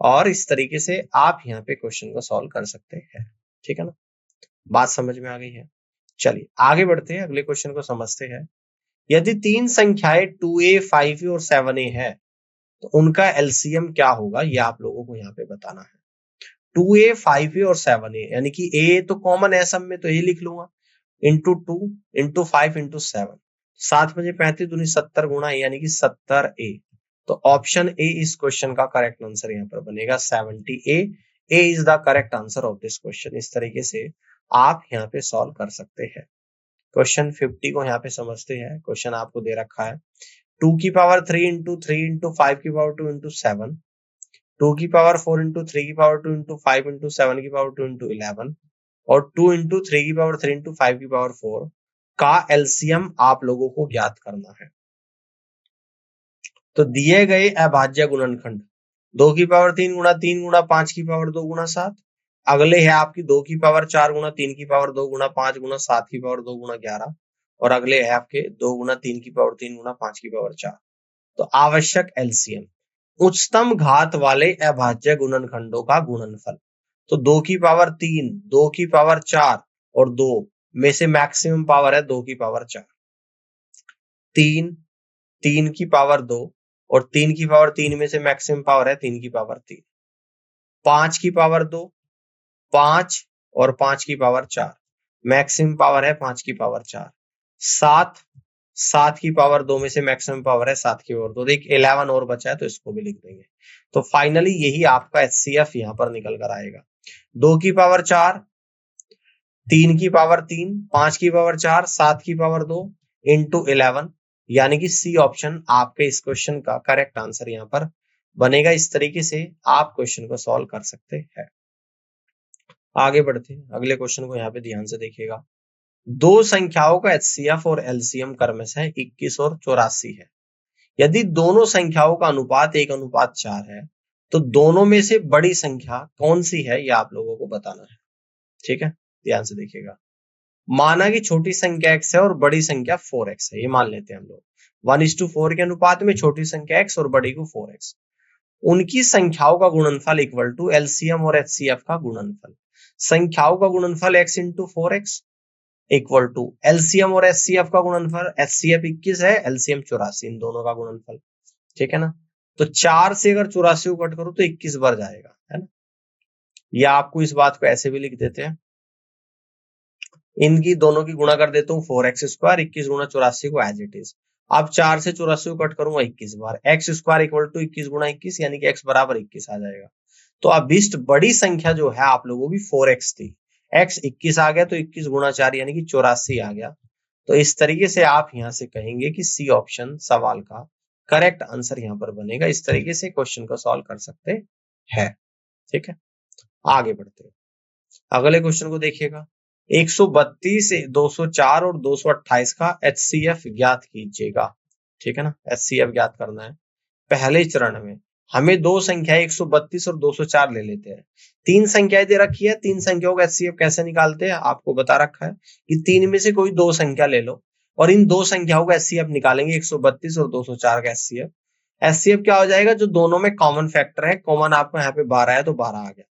और इस तरीके से आप यहाँ पे क्वेश्चन को सॉल्व कर सकते हैं। ठीक है ना, बात समझ में आ गई है। चलिए आगे बढ़ते हैं, अगले क्वेश्चन को समझते हैं। यदि तीन संख्याएं 2a, 5a और 7a है तो उनका एलसीएम क्या होगा, ये आप लोगों को यहाँ पे बताना है। 2a, 5a और 7a, यानी कि a तो कॉमन है सब में, तो ये लिख लूंगा इंटू 2 इंटू 5 इंटू 7, 7 बजे 35 दूनी 70 गुना यानी कि 70a। तो ऑप्शन ए इस क्वेश्चन का करेक्ट आंसर यहाँ पर बनेगा 70a। A is the correct answer of this question. इस तरीके से आप यहाँ पे सॉल्व कर सकते हैं। क्वेश्चन 50 को यहाँ पे समझते हैं। क्वेश्चन आपको दे रखा है 2 की पावर 3 इंटू 3 इंटू 5 की पावर 2 इंटू 7, 2 की पावर 4 इंटू 3 की पावर 2 इंटू 5 इंटू 7 की पावर 2 इंटू 11 और 2 इंटू 3 की पावर 3 इंटू 5 की पावर 4 का एलसीएम आप लोगों को ज्ञात करना है। तो दिए गए अभाज्य गुणनखंड 2 की पावर 3 गुना 3 गुना 5 की पावर 2 गुना 7, अगले है आपकी 2 की पावर 4 गुना 3 की पावर 2 गुना 5 गुना 7 की पावर 2 गुना 11 और अगले है आपके 2 गुना 3 की पावर 3 गुना 5 की पावर 4। तो आवश्यक एलसीएम उच्चतम घात वाले अभाज्य गुणनखंडों का गुणनफल। तो 2 की पावर 3, 2 की पावर 4 और 2 में से मैक्सिमम पावर है 2 की पावर 4, 3, 3 की पावर 2 और 3 की पावर 3 में से मैक्सिमम पावर है 3 की पावर 3, 5 की पावर 2, 5 और 5 की पावर 4, मैक्सिमम पावर है 5 की पावर 4, 7, 7 की पावर 2 में से मैक्सिमम पावर है 7 की पावर 2। देख 11 और बचा है तो इसको भी लिख देंगे। तो फाइनली यही आपका एचसीएफ यहाँ पर निकल कर आएगा। 2 की पावर 4 3 की पावर 3, 5 की पावर 4, 7 की पावर 2 इंटू 11, यानी कि सी ऑप्शन आपके इस क्वेश्चन का करेक्ट आंसर यहाँ पर बनेगा। इस तरीके से आप क्वेश्चन को सॉल्व कर सकते हैं। आगे बढ़ते हैं, अगले क्वेश्चन को यहाँ पे ध्यान से देखिएगा। दो संख्याओं का एचसीएफ और एलसीएम क्रमशः है 21 और 84 है। यदि दोनों संख्याओं का अनुपात 1:4 है तो दोनों में से बड़ी संख्या कौन सी है, यह आप लोगों को बताना है। ठीक है, ध्यान से देखिएगा। माना कि छोटी संख्या x है और बड़ी संख्या 4x है, ये मान लेते हैं हम लोग। 1:4 के अनुपात में छोटी संख्या x और बड़ी को 4x, उनकी संख्याओं का गुणनफल इक्वल टू एलसीएम और एचसीएफ का गुणनफल। संख्याओं का गुणनफल x into 4x equal to LCM और एचसीएफ का गुणनफल, एचसीएफ 21 है, एलसीएम 84, इन दोनों का गुणनफल। ठीक है ना, तो 4 से अगर 84 को कट करो तो 21 बढ़ जाएगा, है ना। या आपको इस बात को ऐसे भी लिख देते हैं, इनकी दोनों की गुणा कर देता हूँ 4x², 21 गुणा 84 को एज इट इज। अब 4 से 84 को कट करूंगा 21 बार, x² इक्वल टू 21 गुणा 21, यानी कि x बराबर 21 आ जाएगा। तो अभिष्ट बड़ी संख्या जो है आप लोगों की 4x थी, x 21 आ गया तो 21 गुणा 4 यानी कि 84 आ गया। तो इस तरीके से आप यहां से कहेंगे कि सी ऑप्शन सवाल का करेक्ट आंसर यहां पर बनेगा। इस तरीके से क्वेश्चन को सॉल्व कर सकते हैं। ठीक है, आगे बढ़ते हैं, अगले क्वेश्चन को देखिएगा। 132, 204 और 228 का एचसीएफ ज्ञात कीजिएगा। ठीक है ना, एचसीएफ ज्ञात करना है। पहले चरण में हमें दो संख्या 132 और 204 ले लेते हैं। तीन संख्याएं दे रखी है, तीन संख्याओं का एचसीएफ कैसे निकालते हैं आपको बता रखा है कि तीन में से कोई दो संख्या ले लो और इन दो संख्याओं का एचसीएफ निकालेंगे, 132 और 204 का एचसीएफ। एचसीएफ क्या हो जाएगा, जो दोनों में कॉमन फैक्टर है, कॉमन आपको यहाँ पे 12 है तो 12 आ गया।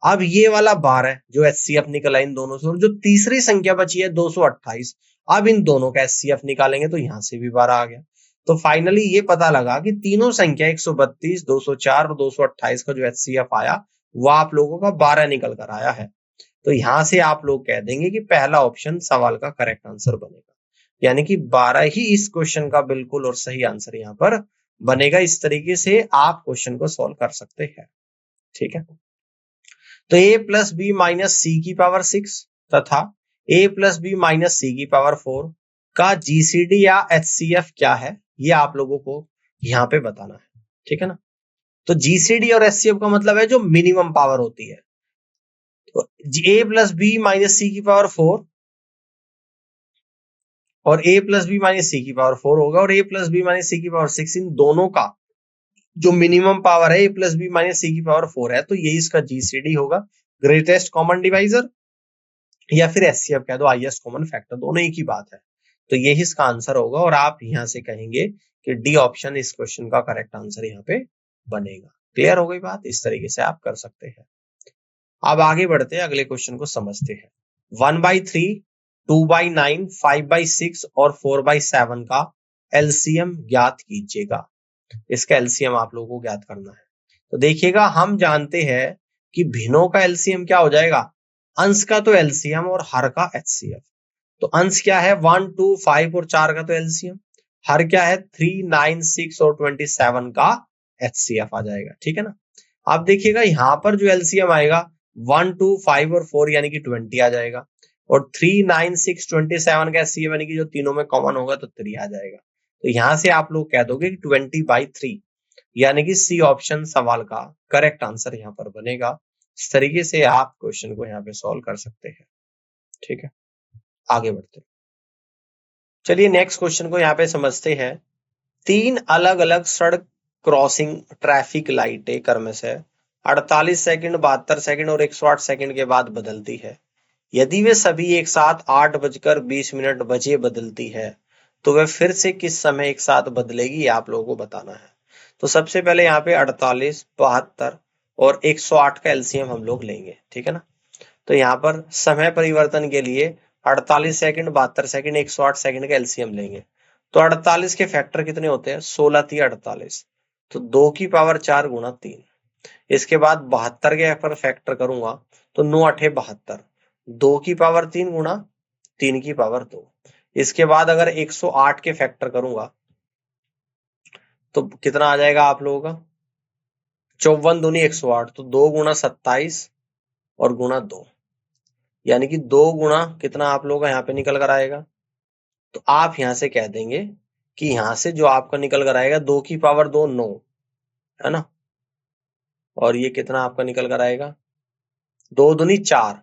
अब ये वाला 12 जो एचसीएफ निकला इन दोनों से, और जो तीसरी संख्या बची है 228, अब इन दोनों का एचसीएफ निकालेंगे तो यहां से भी 12 आ गया। तो फाइनली ये पता लगा कि तीनों संख्या 132, 204 और 228 का जो एचसीएफ आया वो आप लोगों का 12 निकल कर आया है। तो यहां से आप लोग कह देंगे कि पहला ऑप्शन सवाल का करेक्ट आंसर बनेगा, यानी कि 12 ही इस क्वेश्चन का बिल्कुल और सही आंसर यहाँ पर बनेगा। इस तरीके से आप क्वेश्चन को सॉल्व कर सकते हैं। ठीक है, तो a प्लस बी माइनस सी की पावर 6 तथा a प्लस बी माइनस सी की पावर 4 का जीसीडी या एचसीएफ क्या है, ये आप लोगों को यहाँ पे बताना है। ठीक है ना, तो जीसीडी और एचसीएफ का मतलब है जो मिनिमम पावर होती है। तो a प्लस बी माइनस सी की पावर 4 और a प्लस बी माइनस सी की पावर 4 होगा, और a प्लस बी माइनस सी की पावर 6, इन दोनों का जो मिनिमम पावर है a प्लस बी माइनस सी की पावर 4 है, तो यही इसका जीसीडी होगा, ग्रेटेस्ट कॉमन डिवाइजर, या फिर एचसीएफ कह दो, हाईएस्ट कॉमन फैक्टर, दोनों एक ही बात है। तो यही इसका आंसर होगा, और आप यहां से कहेंगे कि डी ऑप्शन इस क्वेश्चन का करेक्ट आंसर यहाँ पे बनेगा। क्लियर हो गई बात, इस तरीके से आप कर सकते हैं। अब आगे बढ़ते हैं, अगले क्वेश्चन को समझते हैं। 1/3, 2/9, 5/6 और 4/7 का एलसीएम ज्ञात कीजिएगा। इसका एलसीएम आप लोगों को ज्ञात करना है। तो देखिएगा, हम जानते हैं कि भिन्नों का एलसीएम क्या हो जाएगा, अंश का तो एलसीएम और हर का एचसीएफ। तो अंश क्या है, 1, 2, 5 और 4 का तो एलसीएम, हर क्या है 3, 9, 6 और 27 का एचसीएफ आ जाएगा। ठीक है ना, आप देखिएगा यहां पर जो एलसीएम आएगा 1, 2, 5 और 4 यानी कि 20 आ जाएगा, और 3, 9, 6, 27 का एचसीएफ यानी कि जो तीनों में कॉमन होगा तो 3 आ जाएगा। तो यहां से आप लोग कह दोगे कि 20/3, यानी कि सी ऑप्शन सवाल का करेक्ट आंसर यहां पर बनेगा। इस तरीके से आप क्वेश्चन को यहाँ पे सॉल्व कर सकते हैं। ठीक है, आगे बढ़ते हैं। चलिए नेक्स्ट क्वेश्चन को यहाँ पे समझते हैं। 3 अलग अलग सड़क क्रॉसिंग ट्रैफिक लाइटें क्रमशः 48 सेकंड, 72 सेकंड और 108 सेकंड के बाद बदलती है। यदि वे सभी एक साथ 8:20 बजे बदलती है तो वह फिर से किस समय एक साथ बदलेगी, आप लोगों को बताना है। तो सबसे पहले यहाँ पे 48, 72 और 108 का एलसीएम हम लोग लेंगे। ठीक है ना, तो यहाँ पर समय परिवर्तन के लिए 48 सेकंड, 72 सेकंड, 108 सेकंड का एलसीएम लेंगे। तो 48 के फैक्टर कितने होते हैं, 16 × 48, तो 2 की पावर 4 गुणा 3। इसके बाद 72 के फैक्टर करूंगा तो 9 8 72, 2 की पावर 3 गुणा 3 की पावर 2। इसके बाद अगर 108 के फैक्टर करूंगा तो कितना आ जाएगा आप लोगों का, 54 दूनी 108, तो 2 गुणा 27 और गुणा 2। यानी कि 2 गुणा कितना आप लोगों का यहाँ पे निकल कर आएगा, तो आप यहां से कह देंगे कि यहां से जो आपका निकल कर आएगा 2 की पावर 2 9, है ना, और ये कितना आपका निकल कर आएगा 2 दूनी 4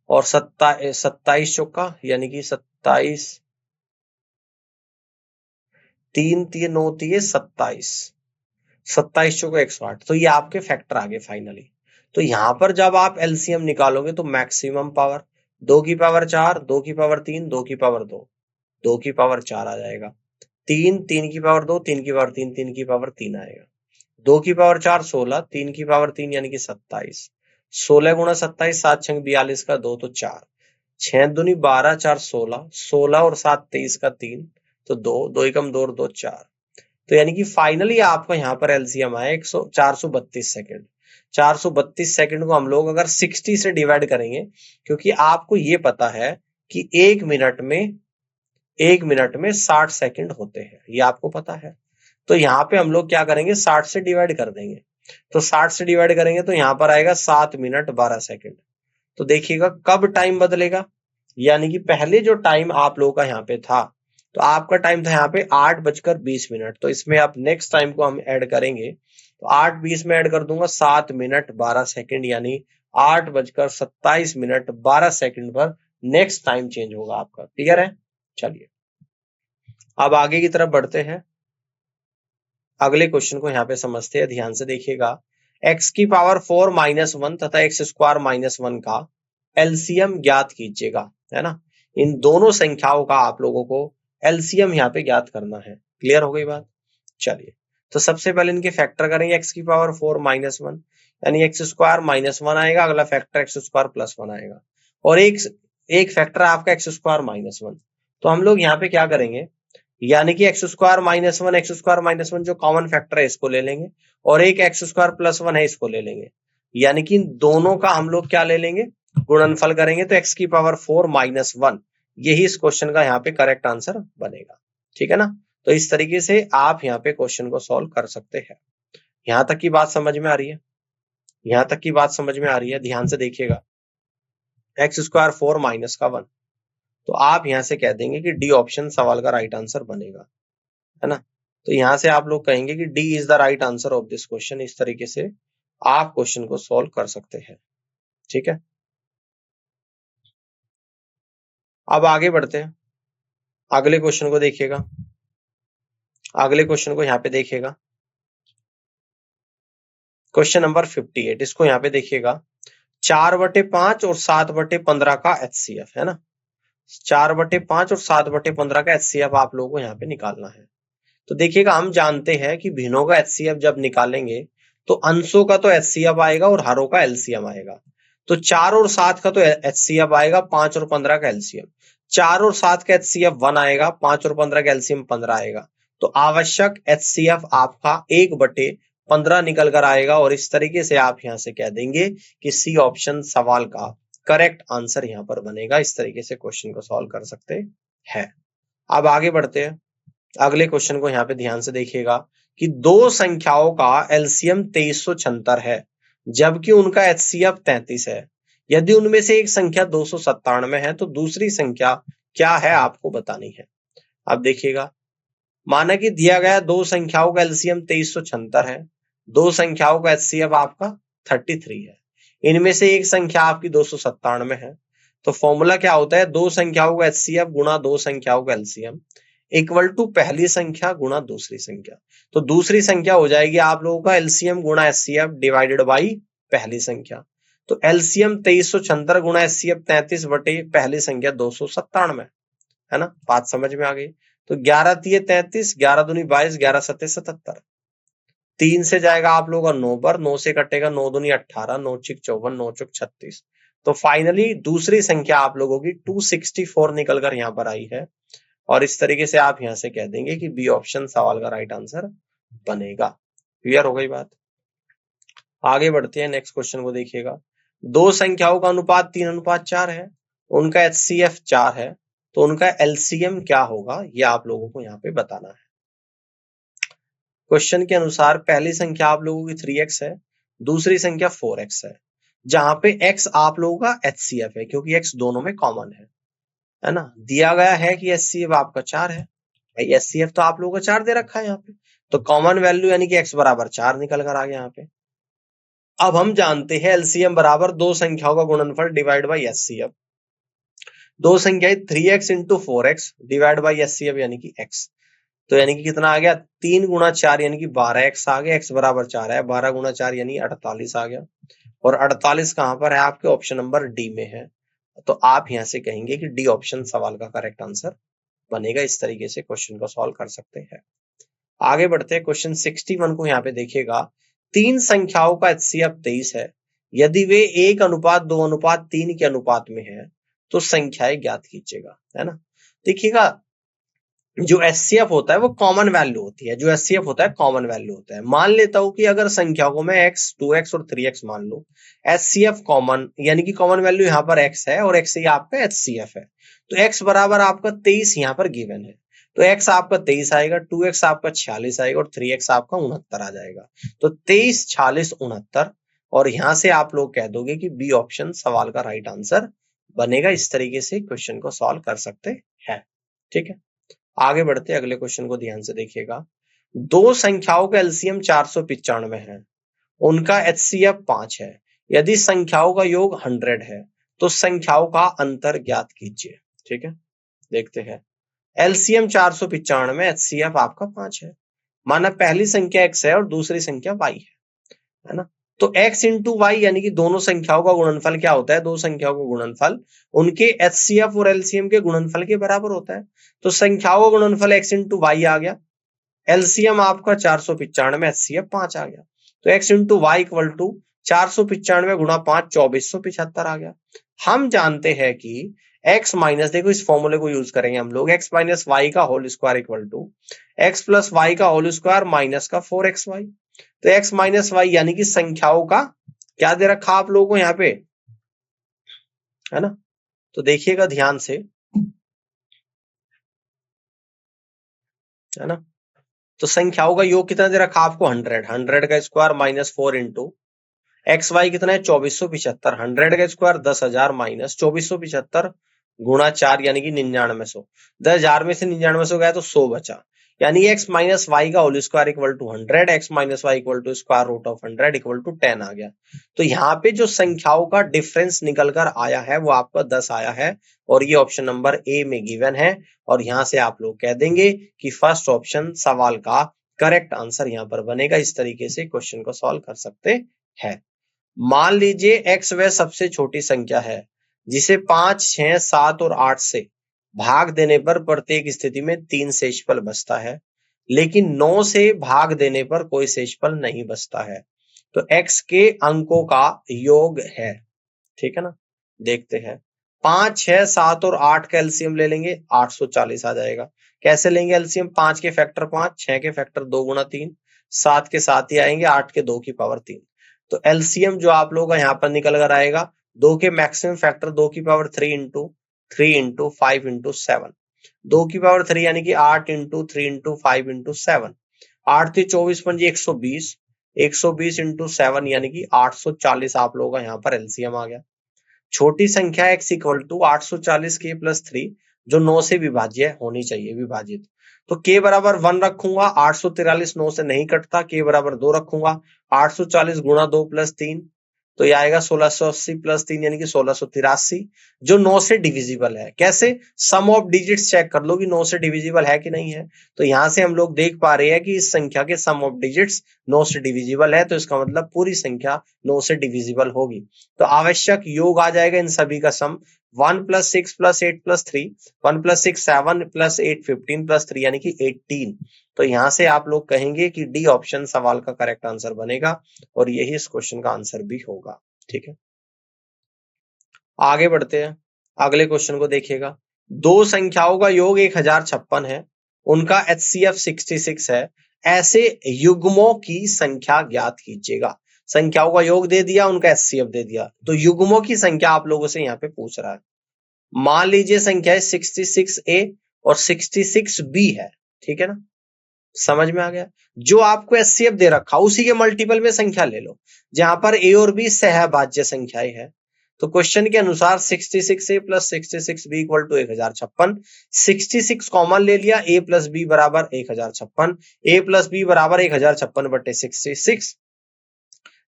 और 27 चौका यानी कि 27 3 3 9 3 27 27 चौका 108, तो ये आपके फैक्टर आ गए फाइनली। तो यहां पर जब आप एलसीएम निकालोगे तो मैक्सिमम पावर 2 की पावर 4 2 की पावर 3 2 की पावर 2 2 की पावर 4 आ जाएगा, 3 3 की पावर 2 3 की पावर 3 3 की पावर 3 आएगा, 2 की पावर 4 16 3 की पावर 3 यानी कि 27, 16 गुणा 27 7 छंग 42 का 2 तो 4, 6 दूनी 12 4 16 16 और 7 23 का 3 तो 2 2 एकम 2 और 2 4, तो यानी कि फाइनली आपका यहाँ पर एलसीएम आया 432 सेकंड। 432 सेकंड को हम लोग अगर 60 से डिवाइड करेंगे, क्योंकि आपको ये पता है कि 1 मिनट में 60 सेकंड होते हैं, ये आपको पता है। तो यहाँ पे हम लोग क्या करेंगे 60 से डिवाइड कर देंगे, तो 60 से डिवाइड करेंगे तो यहाँ पर आएगा 7 मिनट 12 सेकंड। तो देखिएगा कब टाइम बदलेगा, यानी कि पहले जो टाइम आप लोगों का यहाँ पे था, तो आपका टाइम था यहाँ पे 8:20, तो इसमें आप नेक्स्ट टाइम को हम ऐड करेंगे, तो 8:20 में ऐड कर दूंगा 7 मिनट 12 सेकंड, यानी 8:27 पर नेक्स्ट टाइम चेंज होगा आपका। क्लियर है? चलिए अब आगे की तरफ बढ़ते हैं, अगले क्वेश्चन को यहाँ पे समझते हैं, ध्यान से देखिएगा। x की पावर 4 -1 तथा x स्क्वायर -1 का एलसीएम ज्ञात कीजिएगा, है ना। इन दोनों संख्याओं का आप लोगों को एलसीएम यहाँ पे ज्ञात करना है। क्लियर हो गई बात? चलिए, तो सबसे पहले इनके फैक्टर करेंगे, x की पावर 4 -1 यानी x स्क्वायर -1 आएगा, अगला फैक्टर x स्क्वायर +1 आएगा, और एक फैक्टर आपका x स्क्वायर -1। तो हम लोग यहाँ पे क्या करेंगे, यानी कि x स्क्वायर -1 जो कॉमन फैक्टर है इसको ले लेंगे, और एक x स्क्वायर +1 है इसको ले लेंगे, यानी कि दोनों का हम लोग क्या ले लेंगे, गुणनफल करेंगे, तो x की पावर 4 -1 यही इस क्वेश्चन का यहाँ पे करेक्ट आंसर बनेगा। ठीक है ना। तो इस तरीके से आप यहाँ पे क्वेश्चन को सॉल्व कर सकते हैं। यहां तक की बात समझ में आ रही है? यहां तक की बात समझ में आ रही है? ध्यान से देखिएगा, x स्क्वायर 4 -1, तो आप यहां से कह देंगे कि डी ऑप्शन सवाल का राइट आंसर बनेगा, है ना। तो यहां से आप लोग कहेंगे कि D is the right answer of this question. इस तरीके से आप क्वेश्चन को सॉल्व कर सकते हैं। ठीक है, अब आगे बढ़ते हैं, अगले क्वेश्चन को देखिएगा। अगले क्वेश्चन को यहाँ पे देखिएगा, क्वेश्चन नंबर 58, इसको यहाँ पे देखिएगा। 4/5 और 7/15 का एचसीएफ, है ना। 4/5 और 7/15 का एचसीएफ आप लोगों को यहाँ पे निकालना है। तो देखिएगा, हम जानते हैं कि भिन्नों का एचसीएफ जब निकालेंगे तो अंशों का तो एचसीएफ आएगा और हरों का एलसीएम आएगा। तो 4 और 7 का तो एचसीएफ आएगा, 5 और 15 का एलसीएम। 4 और 7 का एचसीएफ 1 आएगा, 5 और 15 का एलसीएम 15 आएगा। तो आवश्यक एचसीएफ आपका 1/15 निकल कर आएगा, और इस तरीके से आप यहां से कह देंगे कि सी ऑप्शन सवाल का करेक्ट आंसर यहां पर बनेगा। इस तरीके से क्वेश्चन को सॉल्व कर सकते हैं। अब आगे बढ़ते हैं, अगले क्वेश्चन को यहाँ पे ध्यान से देखिएगा कि दो संख्याओं का एलसीएम 2376 है, जबकि उनका एचसीएफ 33 है। यदि उनमें से एक संख्या 297 है तो दूसरी संख्या क्या है आपको बतानी है। अब देखिएगा, माना कि दिया गया दो संख्याओं का एलसीएम 2376 है, दो संख्याओं का एचसीएफ आपका 33 है, इनमें से एक संख्या आपकी 297 है। तो फॉर्मूला क्या होता है, दो संख्याओं का एचसीएफ गुणा दो संख्याओं का एलसीएम इक्वल टू पहली संख्या गुणा दूसरी संख्या। तो दूसरी संख्या हो जाएगी आप लोगों का एलसीएम गुणा एचसीएफ डिवाइडेड बाई पहली संख्या। तो एलसीएम 2376 गुणा एचसीएफ 33 बटे पहली संख्या 297, है ना। बात समझ में आ गई? तो 11 3 33, 11 दूनी 22, 11 7 77, 3 से जाएगा आप लोगों का 9 पर, 9 से कटेगा 9 दूनी 18, 9 6 54, 9 चौक 36। तो फाइनली दूसरी संख्या आप लोगों की 264 निकल कर यहाँ पर आई है, और इस तरीके से आप यहां से कह देंगे कि बी ऑप्शन सवाल का राइट आंसर बनेगा। क्लियर हो गई बात? आगे बढ़ते हैं, नेक्स्ट क्वेश्चन को देखिएगा। दो संख्याओं का अनुपात 3:4 है, उनका एचसीएफ 4 है, तो उनका एलसीएम क्या होगा, ये आप लोगों को यहाँ पे बताना है। क्वेश्चन के अनुसार पहली संख्या आप लोगों की 3x है, दूसरी संख्या 4x है। जहां पे x आप लोगों का HCF है, क्योंकि x दोनों में कॉमन है ना। दिया गया है कि HCF आपका 4 है, भाई HCF तो आप लोगों को 4 दे रखा है यहाँ पे, तो कॉमन वैल्यू यानी कि x बराबर 4 निकल कर आ गया यहाँ पे। अब हम जानते हैं LCM बराबर दो संख्याओं का गुणनफल डिवाइड बाई HCF। दो संख्याएं 3x into 4x divide by HCF यानी कि x, तो यानी कि कितना आ गया 3 गुणा 4 यानी कि 12x आ गया, x बराबर 4 है, 12 गुणा 4 यानी 48 आ गया, और 48 कहां पर है आपके ऑप्शन नंबर डी में है, तो आप यहां से कहेंगे कि डी ऑप्शन सवाल का करेक्ट आंसर बनेगा। इस तरीके से क्वेश्चन को सॉल्व कर सकते हैं। आगे बढ़ते हैं, क्वेश्चन 61 को यहाँ पे देखिएगा। तीन संख्याओं का HCF 23 है, यदि वे 1:2:3 के अनुपात में है तो संख्याएं ज्ञात कीजिएगा, है ना। देखिएगा जो HCF होता है वो कॉमन वैल्यू होती है, जो HCF होता है कॉमन वैल्यू होता है। मान लेता हूं कि अगर संख्या को मैं x 2x और 3x मान लो, HCF कॉमन यानी कि कॉमन वैल्यू यहाँ पर x है और x ये आपका HCF है, तो x बराबर आपका 23 यहाँ पर गिवन है, तो x आपका 23 आएगा, 2x आपका 46 आएगा और 3x आपका 69 आ जाएगा। तो 23, 46, 69, और यहां से आप लोग कह दोगे कि बी ऑप्शन सवाल का राइट आंसर बनेगा। इस तरीके से क्वेश्चन को सॉल्व कर सकते हैं, ठीक है। आगे बढ़ते अगले क्वेश्चन को ध्यान से देखिएगा। दो संख्याओं का एलसीएम 495 है, उनका HCF 5 है, यदि संख्याओं का योग 100 है तो संख्याओं का अंतर ज्ञात कीजिए, ठीक है। देखते हैं, एलसीएम 495, HCF आपका 5 है, माना पहली संख्या x है और दूसरी संख्या y है ना। तो x इंटू वाई यानी कि दोनों संख्याओं का गुणनफल क्या होता है, दो संख्याओं का गुणनफल उनके HCF और LCM के गुणनफल के बराबर होता है। तो संख्याओं का गुणनफल x इंटू वाई आ गया, LCM आपका 495, HCF 5 आ गया, तो x into Y equal to 495 गुणा 5 2475 आ गया। हम जानते हैं कि x माइनस, देखो इस फॉर्मूले को यूज करेंगे हम लोग, x माइनस वाई का whole square equal to x plus Y का होल स्क्वायर माइनस का 4xy। तो x माइनस वाई यानी कि संख्याओं का क्या दे रखा आप लोगों को यहाँ पे, है ना। तो देखिएगा ध्यान से, है ना। तो संख्याओं का योग कितना दे रखा आपको 100, 100 का square minus 4 into X Y कितना है 2475, 100 का स्क्वायर 10,000 माइनस 2475 गुणा 4 यानी कि 9900, 10,000 में से 9900 गया तो 100 बचा, यानी x माइनस वाई का whole square equal to 100, x minus Y equal to square root of 100 equal to 10 आ गया। तो यहाँ पे जो संख्याओं का डिफरेंस निकल कर आया है वो आपका 10 आया है, और ये ऑप्शन नंबर ए में गिवन है, और यहां से आप लोग कह देंगे कि फर्स्ट ऑप्शन सवाल का करेक्ट आंसर यहाँ पर बनेगा। इस तरीके से क्वेश्चन को सॉल्व कर सकते हैं। मान लीजिए x वह सबसे छोटी संख्या है जिसे 5, 6, 7 और 8 से भाग देने पर प्रत्येक स्थिति में 3 शेषफल बचता है, लेकिन 9 से भाग देने पर कोई शेषफल नहीं बचता है, तो x के अंकों का योग है, ठीक है ना। देखते हैं, 5, 6, 7 और 8 का एलसीएम ले लेंगे, 840 आ जाएगा। कैसे लेंगे एलसीएम, 5 के फैक्टर 5, 6 के फैक्टर 2 गुणा 3, 7 के 7 ही आएंगे, 8 के 2 की पावर 3, तो एलसीएम जो आप लोगों का यहाँ पर निकल कर आएगा, 2 के मैक्सिमम फैक्टर 2 की पावर 3 इंटू 3 इंटू 5 इंटू 7, 2 की पावर 3 यानी कि 8 इंटू 3 इंटू 5 इंटू 7, 8 से 24 पंजी 120, 120 इंटू 7 यानी कि 840 आप लोगों का यहाँ पर एलसीएम आ गया। छोटी संख्या x equal to 840 k plus 3 जो 9 से विभाज्य होनी चाहिए, विभाजित, तो k बराबर 1 रखूंगा, 843 9 से नहीं कटता, k बराबर 2 रखूंगा, 840 गुणा 2 प्लस 3, तो ये आएगा 1680 प्लस 3 यानी कि 1683, जो 9 से डिविजिबल है। कैसे, सम ऑफ डिजिट्स चेक कर लो कि 9 से डिविजिबल है कि नहीं है, तो यहां से हम लोग देख पा रहे हैं कि इस संख्या के सम ऑफ डिजिट्स 9 से डिविजिबल है, तो इसका मतलब पूरी संख्या 9 से डिविजिबल होगी। तो आवश्यक योग आ जाएगा इन सभी का सम 1 plus 6 plus 8 plus 3, 1 plus 6 7 plus 8 15 plus 3 यानी कि 18। तो यहां से आप लोग कहेंगे कि डी ऑप्शन सवाल का करेक्ट आंसर बनेगा, और यही इस क्वेश्चन का आंसर भी होगा, ठीक है। आगे बढ़ते हैं, अगले क्वेश्चन को देखिएगा। दो संख्याओं का योग 1056 है, उनका HCF 66 है, ऐसे युग्मों की संख्या ज्ञात कीजिएगा। संख्याओं का योग दे दिया, उनका HCF दे दिया, तो युग्मों की संख्या आप लोगों से यहाँ पे पूछ रहा है। मान लीजिए संख्या 66A और 66B है, ठीक है ना। समझ में आ गया। जो आपको एचसीएफ दे रखा उसी के मल्टीपल में संख्या ले लो, जहां पर ए और बी सहभाज्य संख्याएं है। तो क्वेश्चन के अनुसार 66a plus 66b equal to 1056। 66 common ले लिया, a प्लस बी बराबर 1056, a प्लस बी बराबर 1056 बटे 66।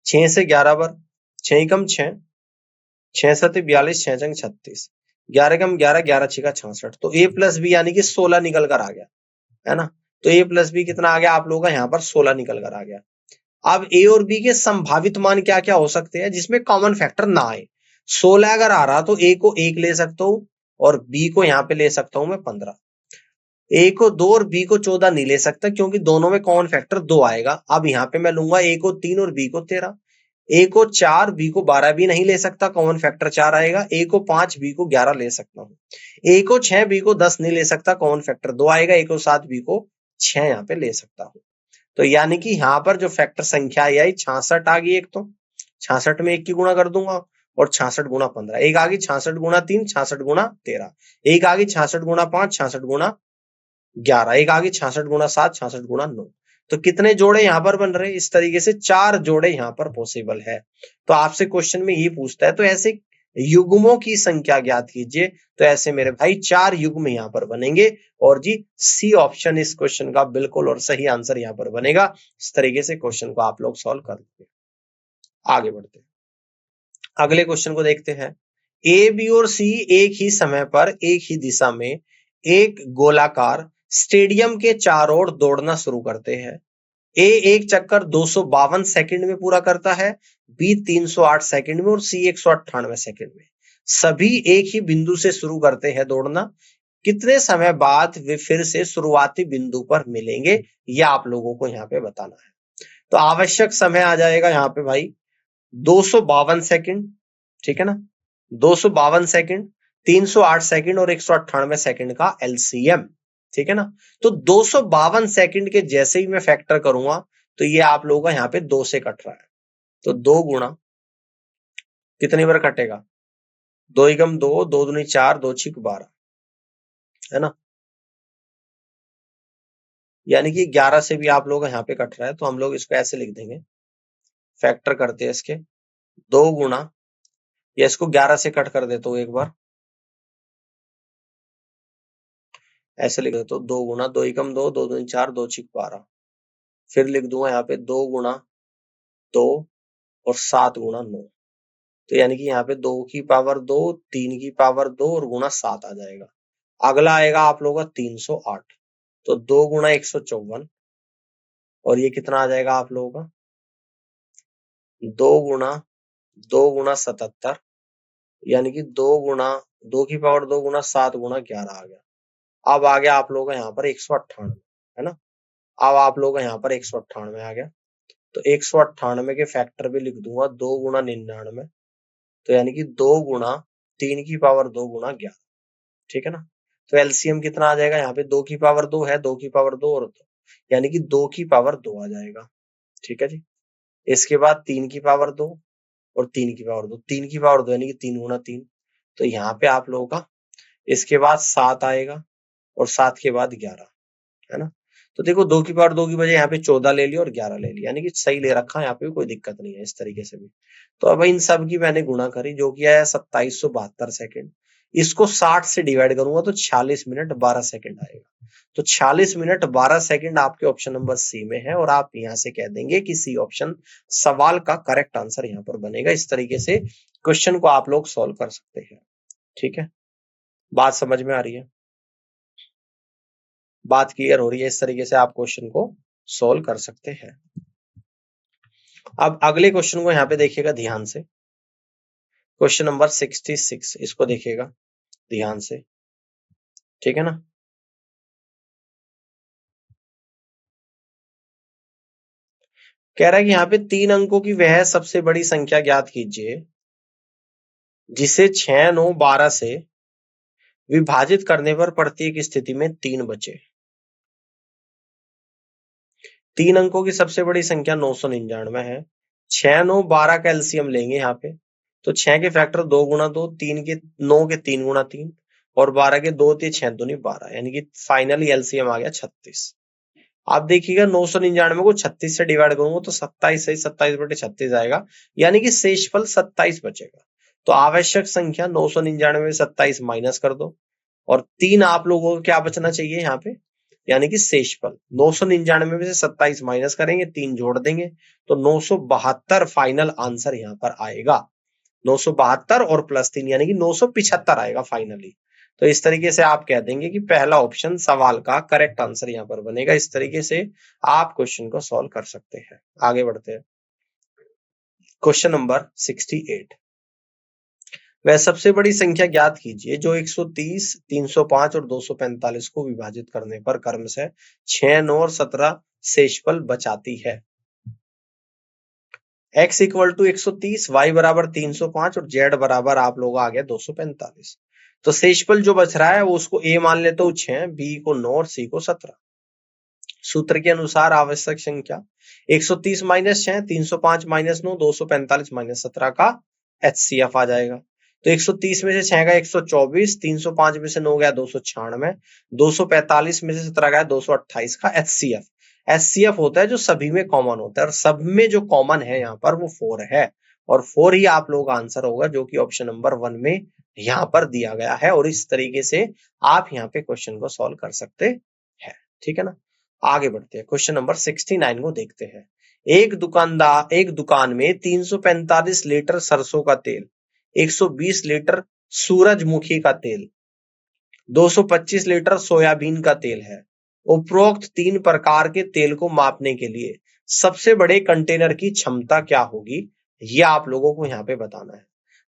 6 से 11 बार, 6 कम 6, 6 7 42, 6 जंग 36, 11 कम 11, 11 6 66। तो a प्लस बी यानी कि 16 निकल कर आ गया, है ना। तो a प्लस बी कितना आ गया आप लोगों का, यहाँ पर 16 निकल कर आ गया। अब a और b के संभावित मान क्या क्या हो सकते हैं जिसमें कॉमन फैक्टर ना आए। 16 अगर आ रहा तो a को 1 ले सकता हूं और b को यहाँ पे ले सकता हूं मैं 15। a को 2 और b को 14 नहीं ले सकता क्योंकि दोनों में कॉमन फैक्टर 2 आएगा। अब यहाँ पे मैं लूंगा a को 3 और b को 13। a को 4, b को 12 भी नहीं ले सकता, कॉमन फैक्टर 4 आएगा। a को 5, b को 11 ले सकता हूँ। a को 6, b को 10 नहीं ले सकता, कॉमन फैक्टर 2 आएगा। a को 7, b को 6 यहाँ पे ले सकता हूँ। तो यानी कि यहाँ पर जो फैक्टर संख्या आई 66 आ गई। एक तो 66 में 1 की गुणा कर दूंगा और 66 गुणा 15, एक आ गई 66 गुणा 3, 66 गुणा 13, एक आ गई 66 गुणा 5, 66 गुणा 11, एक आ गई 66 गुणा 7, 66 गुणा 9। तो कितने जोड़े यहाँ पर बन रहे हैं, इस तरीके से 4 जोड़े यहाँ पर पॉसिबल है। तो आपसे क्वेश्चन में ये पूछता है तो ऐसे युग्मों की संख्या ज्ञात कीजिए। तो ऐसे मेरे भाई 4 युग्म यहाँ पर बनेंगे और जी सी ऑप्शन इस क्वेश्चन का बिल्कुल और सही आंसर यहाँ पर बनेगा। इस तरीके से क्वेश्चन को आप लोग सॉल्व कर लेंगे। आगे बढ़ते हैं, अगले क्वेश्चन को देखते हैं। ए, बी और सी एक ही समय पर एक ही दिशा में एक गोलाकार स्टेडियम के चारों ओर दौड़ना शुरू करते हैं। ए एक चक्कर 252 सेकंड में पूरा करता है, बी 308 सेकंड में और सी 198 सेकंड में। सभी एक ही बिंदु से शुरू करते हैं दौड़ना। कितने समय बाद वे फिर से शुरुआती बिंदु पर मिलेंगे, यह आप लोगों को यहाँ पे बताना है। तो आवश्यक समय आ जाएगा यहाँ पे भाई 252 सेकंड, ठीक है ना। 252 सेकंड, 308 सेकंड और 198 सेकंड का एलसीएम, ठीक है ना। तो 252 सेकंड के जैसे ही मैं फैक्टर करूंगा तो ये आप लोगों का यहाँ पे 2 से कट रहा है। तो 2 गुणा कितनी बार कटेगा, 2 एकम 2, 2 दूनी 4, 2 छिक 12, है ना। यानी कि 11 से भी आप लोग यहाँ पे कट रहा है। तो हम लोग इसको ऐसे लिख देंगे, फैक्टर करते हैं इसके 2 गुणा, या इसको 11 से कट कर देता हूं एक बार, ऐसे लिख देता हूं 2 गुणा 2 एकम 2, 2 दूनी 4, 2 छिक 12। फिर लिख दूंगा यहाँ पे 2 गुणा 2 और 7 गुणा 9। तो यानी कि यहाँ पे 2 की पावर 2, 3 की पावर 2 और गुणा 7 आ जाएगा। अगला आएगा आप लोगों का 308। तो 2 गुणा 154 और ये कितना आ जाएगा आप लोगों का 2 गुणा 77, यानी कि 2 गुणा 2 की पावर 2 गुणा 7 गुणा 11 आ गया। अब आ गया आप लोगों का यहाँ पर 198, है ना। अब आप लोगों का यहाँ पर 198 आ गया। तो 198 के फैक्टर भी लिख दूंगा 2 गुणा 99। तो यानी कि 2 गुणा 3 की पावर 2 गुणा 11, ठीक है ना। तो एलसीएम कितना आ जाएगा, यहाँ पे 2 की पावर 2 है, 2 की पावर 2 और 2, यानी कि 2 की पावर 2 आ जाएगा, ठीक है जी। इसके बाद 3 की पावर 2 और 3 की पावर 2, 3 की पावर 2 यानी कि 3 गुणा 3। तो यहाँ पे आप लोगों का इसके बाद 7 आएगा और 7 के बाद 11, है ना। तो देखो 2 की पावर 2 की बजाय यहाँ पे 14 ले लिया और 11 ले लिया, यानी कि सही ले रखा है, यहाँ पे कोई दिक्कत नहीं है इस तरीके से भी। तो अब इन सब की मैंने गुणा करी जो कि आया 2772 सेकंड। इसको 60 से डिवाइड करूंगा तो 46 मिनट 12 सेकंड आएगा। तो 46 मिनट 12 सेकंड आपके ऑप्शन नंबर सी में है और आप यहां से कह देंगे कि सी ऑप्शन सवाल का करेक्ट आंसर यहाँ पर बनेगा। इस तरीके से क्वेश्चन को आप लोग सॉल्व कर सकते हैं, ठीक है। बात समझ में आ रही है, बात क्लियर हो रही है। इस तरीके से आप क्वेश्चन को सॉल्व कर सकते हैं। अब अगले क्वेश्चन को यहाँ पे देखिएगा ध्यान से, क्वेश्चन नंबर 66, इसको देखिएगा ध्यान से, ठीक है ना। कह रहा है कि यहाँ पे 3 अंकों की वह सबसे बड़ी संख्या ज्ञात कीजिए जिसे 6, 9, 12 से विभाजित करने पर प्रत्येक स्थिति में 3 बचे। 3 अंकों की सबसे बड़ी संख्या 999 है। 6, 9, 12 का एलसीएम लेंगे यहाँ पे। तो 6 के फैक्टर 2 गुणा 2, 3 के 9 के 3 गुणा 3 और 12 के 2 थे 6 दूनी 12, यानी कि फाइनली एलसीएम आ गया 36। आप देखिएगा 999 को 36 से डिवाइड करूंगा तो 27 से 27/36 आएगा, यानी कि शेषफल 27 बचेगा। तो आवश्यक संख्या 999 में 27 माइनस कर दो और 3 आप लोगों को क्या बचना चाहिए यहाँ पे, यानी कि शेषफल 999 में से 27 माइनस करेंगे, 3 जोड़ देंगे तो 972 फाइनल आंसर यहाँ पर आएगा। 972 और प्लस 3 यानी कि 975 आएगा फाइनली। तो इस तरीके से आप कह देंगे कि पहला ऑप्शन सवाल का करेक्ट आंसर यहाँ पर बनेगा। इस तरीके से आप क्वेश्चन को सॉल्व कर सकते हैं। आगे बढ़ते हैं। क्वेश्चन नंबर 68, वह सबसे बड़ी संख्या ज्ञात कीजिए जो 130, 305 और 245 को विभाजित करने पर क्रमशः 6, 9 और 17 शेषफल बचाती है। x इक्वल टू 130, y बराबर 305 और z बराबर आप लोग आ गया 245। तो शेषफल जो बच रहा है वो उसको a मान लेते हो 6, b को 9 और c को 17। सूत्र के अनुसार आवश्यक संख्या 130 माइनस 6, 305 माइनस 9, 245 माइनस 17 का HCF आ जाएगा। तो 130 में से 6 का 124, 305 में से 9 गया 296, 245 में से 17 गया 228 का HCF। HCF होता है जो सभी में कॉमन होता है और सब में जो कॉमन है यहाँ पर वो 4 है और 4 ही आप लोगों का आंसर होगा जो कि ऑप्शन नंबर 1 में यहाँ पर दिया गया है। और इस तरीके से आप यहाँ पे क्वेश्चन को सॉल्व कर सकते हैं। ठीक है ना। आगे बढ़ते हैं। क्वेश्चन नंबर 69 को देखते हैं। एक दुकान में 345 लीटर सरसों का तेल, 120 लीटर सूरजमुखी का तेल, 225 लीटर सोयाबीन का तेल है। उपरोक्त 3 प्रकार के तेल को मापने के लिए सबसे बड़े कंटेनर की क्षमता क्या होगी, यह आप लोगों को यहाँ पे बताना है।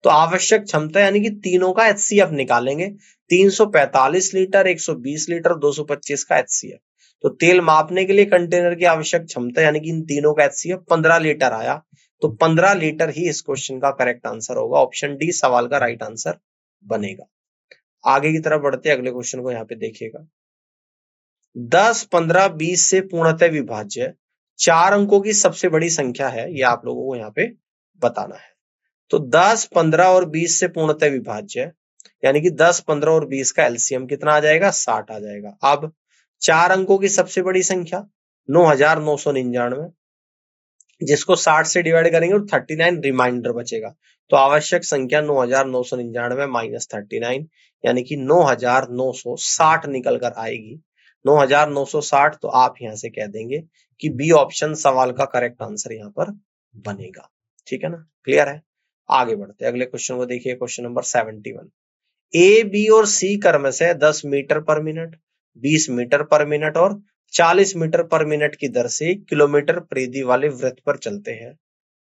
तो आवश्यक क्षमता यानी कि तीनों का HCF निकालेंगे। 345 लीटर, 120 लीटर, 225 का HCF। तो तेल मापने के लिए कंटेनर की आवश्यक क्षमता यानी कि इन तीनों का HCF 15 लीटर आया। तो 15 लीटर ही इस क्वेश्चन का करेक्ट आंसर होगा। ऑप्शन डी सवाल का राइट आंसर बनेगा। आगे की तरफ बढ़ते अगले क्वेश्चन को यहाँ पे देखिएगा। 10, 15, 20 से पूर्णतः विभाज्य 4 अंकों की सबसे बड़ी संख्या है, यह आप लोगों को यहाँ पे बताना है। तो 10, 15 और 20 से पूर्णतः विभाज्य यानी कि 10, 15 और 20 का LCM कितना आ जाएगा, 60 आ जाएगा। अब 4 अंकों की सबसे बड़ी संख्या 9999, जिसको 60 से डिवाइड करेंगे और 39 रिमाइंडर बचेगा। तो आवश्यक संख्या 9999 माइनस 39 यानी कि 9960 निकल कर आएगी। 9960। तो आप यहां से कह देंगे कि बी ऑप्शन सवाल का करेक्ट आंसर यहां पर बनेगा। ठीक है ना, क्लियर है। आगे बढ़ते अगले क्वेश्चन को देखिए। क्वेश्चन नंबर 71, ए, बी और सी क्रमशः 10 मीटर पर मिनट, 20 मीटर पर मिनट और 40 मीटर पर मिनट की दर से किलोमीटर परिधि वाले वृत्त पर चलते हैं।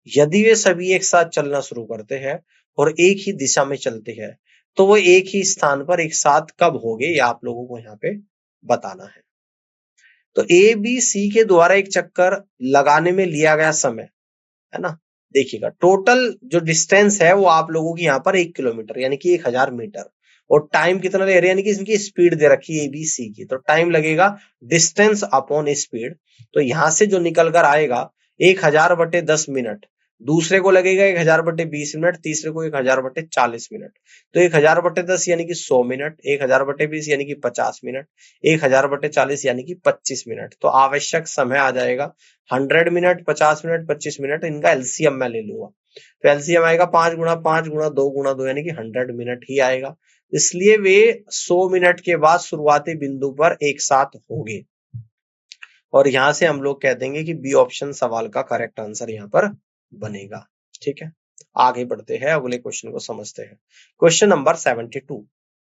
यदि वे सभी एक साथ चलना शुरू करते हैं और एक ही दिशा में चलते हैं तो वो एक ही स्थान पर एक साथ कब होंगे, ये आप लोगों को यहाँ पे बताना है। तो ए, बी, सी के द्वारा एक चक्कर लगाने में लिया गया समय है ना, देखिएगा टोटल जो डिस्टेंस है वो आप लोगों की यहाँ पर 1 किलोमीटर यानी कि 1000 मीटर और टाइम कितना ले रहे हैं यानी कि इसकी स्पीड दे रखी है ABC की। तो टाइम लगेगा डिस्टेंस अपॉन स्पीड। तो यहां से जो निकल कर आएगा 1000/10 मिनट, दूसरे को लगेगा 1000/20 मिनट, तीसरे को 1000/40 मिनट। तो 1000/10 यानी कि 100 मिनट, 1000/20 यानी कि 50 मिनट, 1000/40 यानी कि 25 मिनट। तो आवश्यक समय आ जाएगा 100 मिनट, 50 मिनट, 25 मिनट। इनका LCM मैं ले लूंगा तो LCM आएगा 5 गुणा 5 गुणा 2 गुणा 2 यानी कि 100 मिनट ही आएगा। इसलिए वे 100 मिनट के बाद शुरुआती बिंदु पर एक साथ होंगे और यहां से हम लोग कह देंगे कि बी ऑप्शन सवाल का करेक्ट आंसर यहां पर बनेगा। ठीक है, आगे बढ़ते हैं अगले क्वेश्चन को समझते हैं। क्वेश्चन नंबर 72,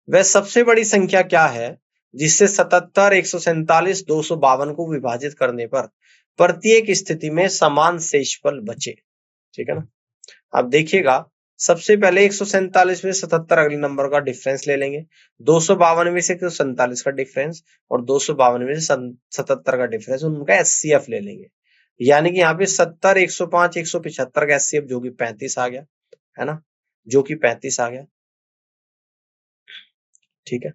वह सबसे बड़ी संख्या क्या है जिससे 77, 147, 252 को विभाजित करने पर प्रत्येक स्थिति में समान शेषफल बचे। ठीक है ना। अब देखिएगा सबसे पहले 147 में 77 अगले नंबर का डिफरेंस ले लेंगे, 252 में से 147 का डिफरेंस और 252 में से 77 का डिफरेंस, उनका HCF ले लेंगे। यानी कि यहाँ पे 70, 105, 175 का HCF जो कि 35 आ गया है ना, जो कि 35 आ गया। ठीक है,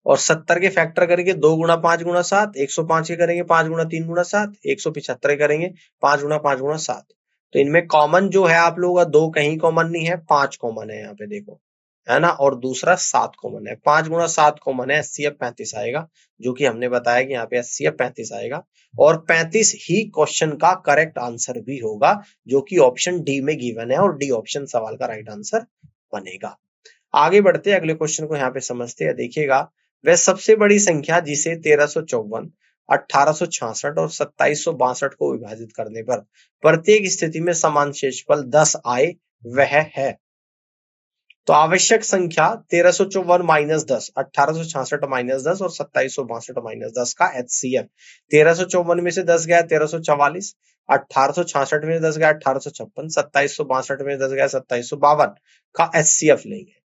और 70 के फैक्टर करेंगे 2 गुणा 5 गुणा 7, 105 के करेंगे 5 गुणा 3 गुणा 7, 175 के करेंगे 5 गुणा 5 गुणा 7। तो इनमें कॉमन जो है आप लोगों का 2 कहीं कॉमन नहीं है, 5 कॉमन है यहाँ पे देखो। है ना, और दूसरा 7 कॉमन है। 5 गुणा 7 कॉमन है, HCF 35 आएगा, जो कि हमने बताया कि यहाँ पे HCF 35 आएगा, और 35 ही क्वेश्चन का करेक्ट आंसर भी होगा, जो कि ऑप्शन डी में गिवन है, और डी ऑप्शन सवाल का राइट आंसर बनेगा। आगे बढ़ते हैं, अगले क्वेश्चन को यहाँ पे समझते हैं। देखिएगा, वह सबसे बड़ी संख्या जिसे 1354, 1866 और 2762 को विभाजित करने पर प्रत्येक स्थिति में समान शेषफल 10 आए, वह है। तो आवश्यक संख्या 1354 माइनस 10, 1866 माइनस 10 और 2762 माइनस 10 का HCF। 1354 में से 10 गया 1344, 1866 में 10 गया 1856, 2762 में 10 गया 2752 का HCF लेंगे।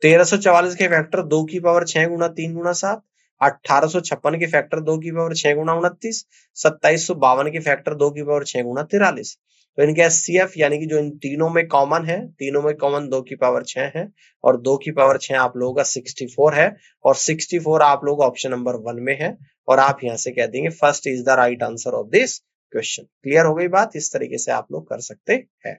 1344 के फैक्टर 2 की पावर 6 गुना 3 गुना 7, 1856 के फैक्टर 2 की पावर 6 गुना 29, 2752 के फैक्टर 2 की पावर 6 गुना 43। तो इनके HCF यानी कि जो इन तीनों में कॉमन है, तीनों में कॉमन 2 की पावर 6 है, और 2 की पावर 6 आप लोगों का 64 है, और 64 आप लोग ऑप्शन नंबर 1 में है, और आप यहां से कह देंगे first is the right answer of this question. Clear हो गई बात? इस तरीके से आप लोग कर सकते हैं।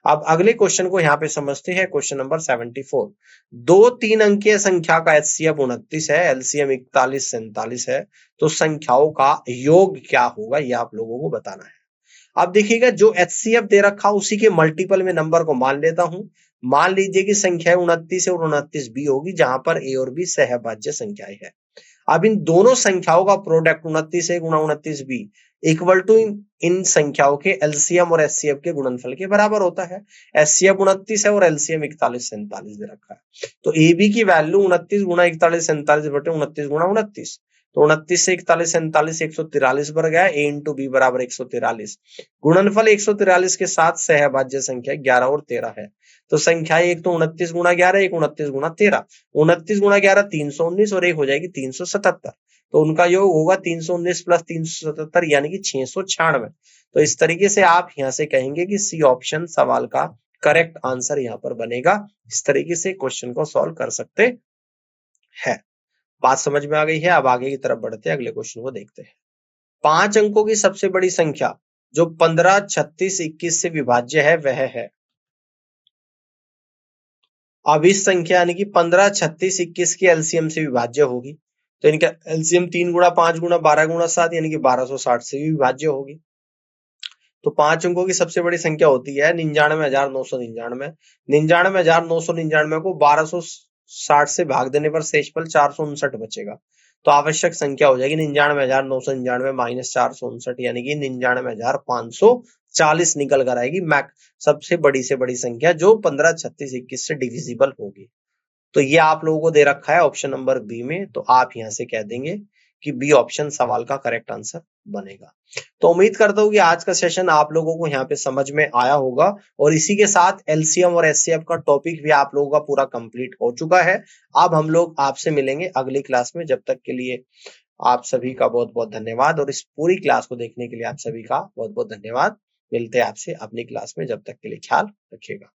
अब अगले क्वेश्चन को यहाँ पे समझते हैं, क्वेश्चन नंबर 74। दो 3 अंकीय संख्या का HCF 29 है, LCM 41 47 है, तो संख्याओं का योग क्या होगा, ये आप लोगों को बताना है। अब देखिएगा, जो HCF दे रखा उसी के मल्टीपल में नंबर को मान लेता हूं। मान लीजिए कि संख्या 29 और 29 भी होगी, जहां पर A और B सहभाज्य संख्याएं है। अब इन दोनों संख्याओं का प्रोडक्ट 29 A गुणा 29 B इक्वल टू इन संख्याओं के LCM और HCF के गुणनफल के बराबर होता है। HCF 29 है और LCM 41 47 दे रखा है, तो AB की वैल्यू 29 गुणा 41 47 बटे 29 गुणा 29, तो 29 से 41 47 143 बढ़ गया, A इंटू बी बराबर 143। गुणनफल 143 के साथ सहभाज्य संख्या 11 और 13 है, तो संख्या एक तो 29 गुणा 11, एक 29 गुणा 13, 29 गुणा 11 319 और एक हो जाएगी 377, तो उनका योग होगा 319 प्लस 377 यानी कि 696। तो इस तरीके से आप यहां से कहेंगे कि सी ऑप्शन सवाल का करेक्ट आंसर यहां पर बनेगा। इस तरीके से क्वेश्चन को सॉल्व कर सकते हैं। बात समझ में आ गई है? अब आगे की तरफ बढ़ते हैं, अगले क्वेश्चन को देखते हैं। 5 अंकों की सबसे बड़ी संख्या जो 15 36 21 से विभाज्य है वह है। अब इस संख्या यानी कि 15 36 21 की LCM से विभाज्य होगी, तो इनका LCM 3 गुणा 5 गुणा 12 गुणा 7 यानी कि 1260 से भी विभाज्य होगी। तो 5 अंकों की सबसे बड़ी संख्या होती है 99,999। 99,999 को 1260 से भाग देने पर शेषफल 459 बचेगा, तो आवश्यक संख्या हो जाएगी 99,999 माइनस 459 यानी कि 99,540 निकल कर आएगी मैक सबसे बड़ी से बड़ी संख्या जो 15 36 21 से डिविजिबल होगी। तो ये आप लोगों को दे रखा है ऑप्शन नंबर बी में, तो आप यहां से कह देंगे कि बी ऑप्शन सवाल का करेक्ट आंसर बनेगा। तो उम्मीद करता हूं कि आज का सेशन आप लोगों को यहाँ पे समझ में आया होगा, और इसी के साथ LCM और HCF का टॉपिक भी आप लोगों का पूरा कंप्लीट हो चुका है। अब हम लोग आपसे मिलेंगे अगली क्लास में, जब तक के लिए आप सभी का बहुत बहुत धन्यवाद, और इस पूरी क्लास को देखने के लिए आप सभी का बहुत बहुत धन्यवाद। मिलते हैं आपसे अपनी क्लास में, जब तक के लिए ख्याल रखिएगा।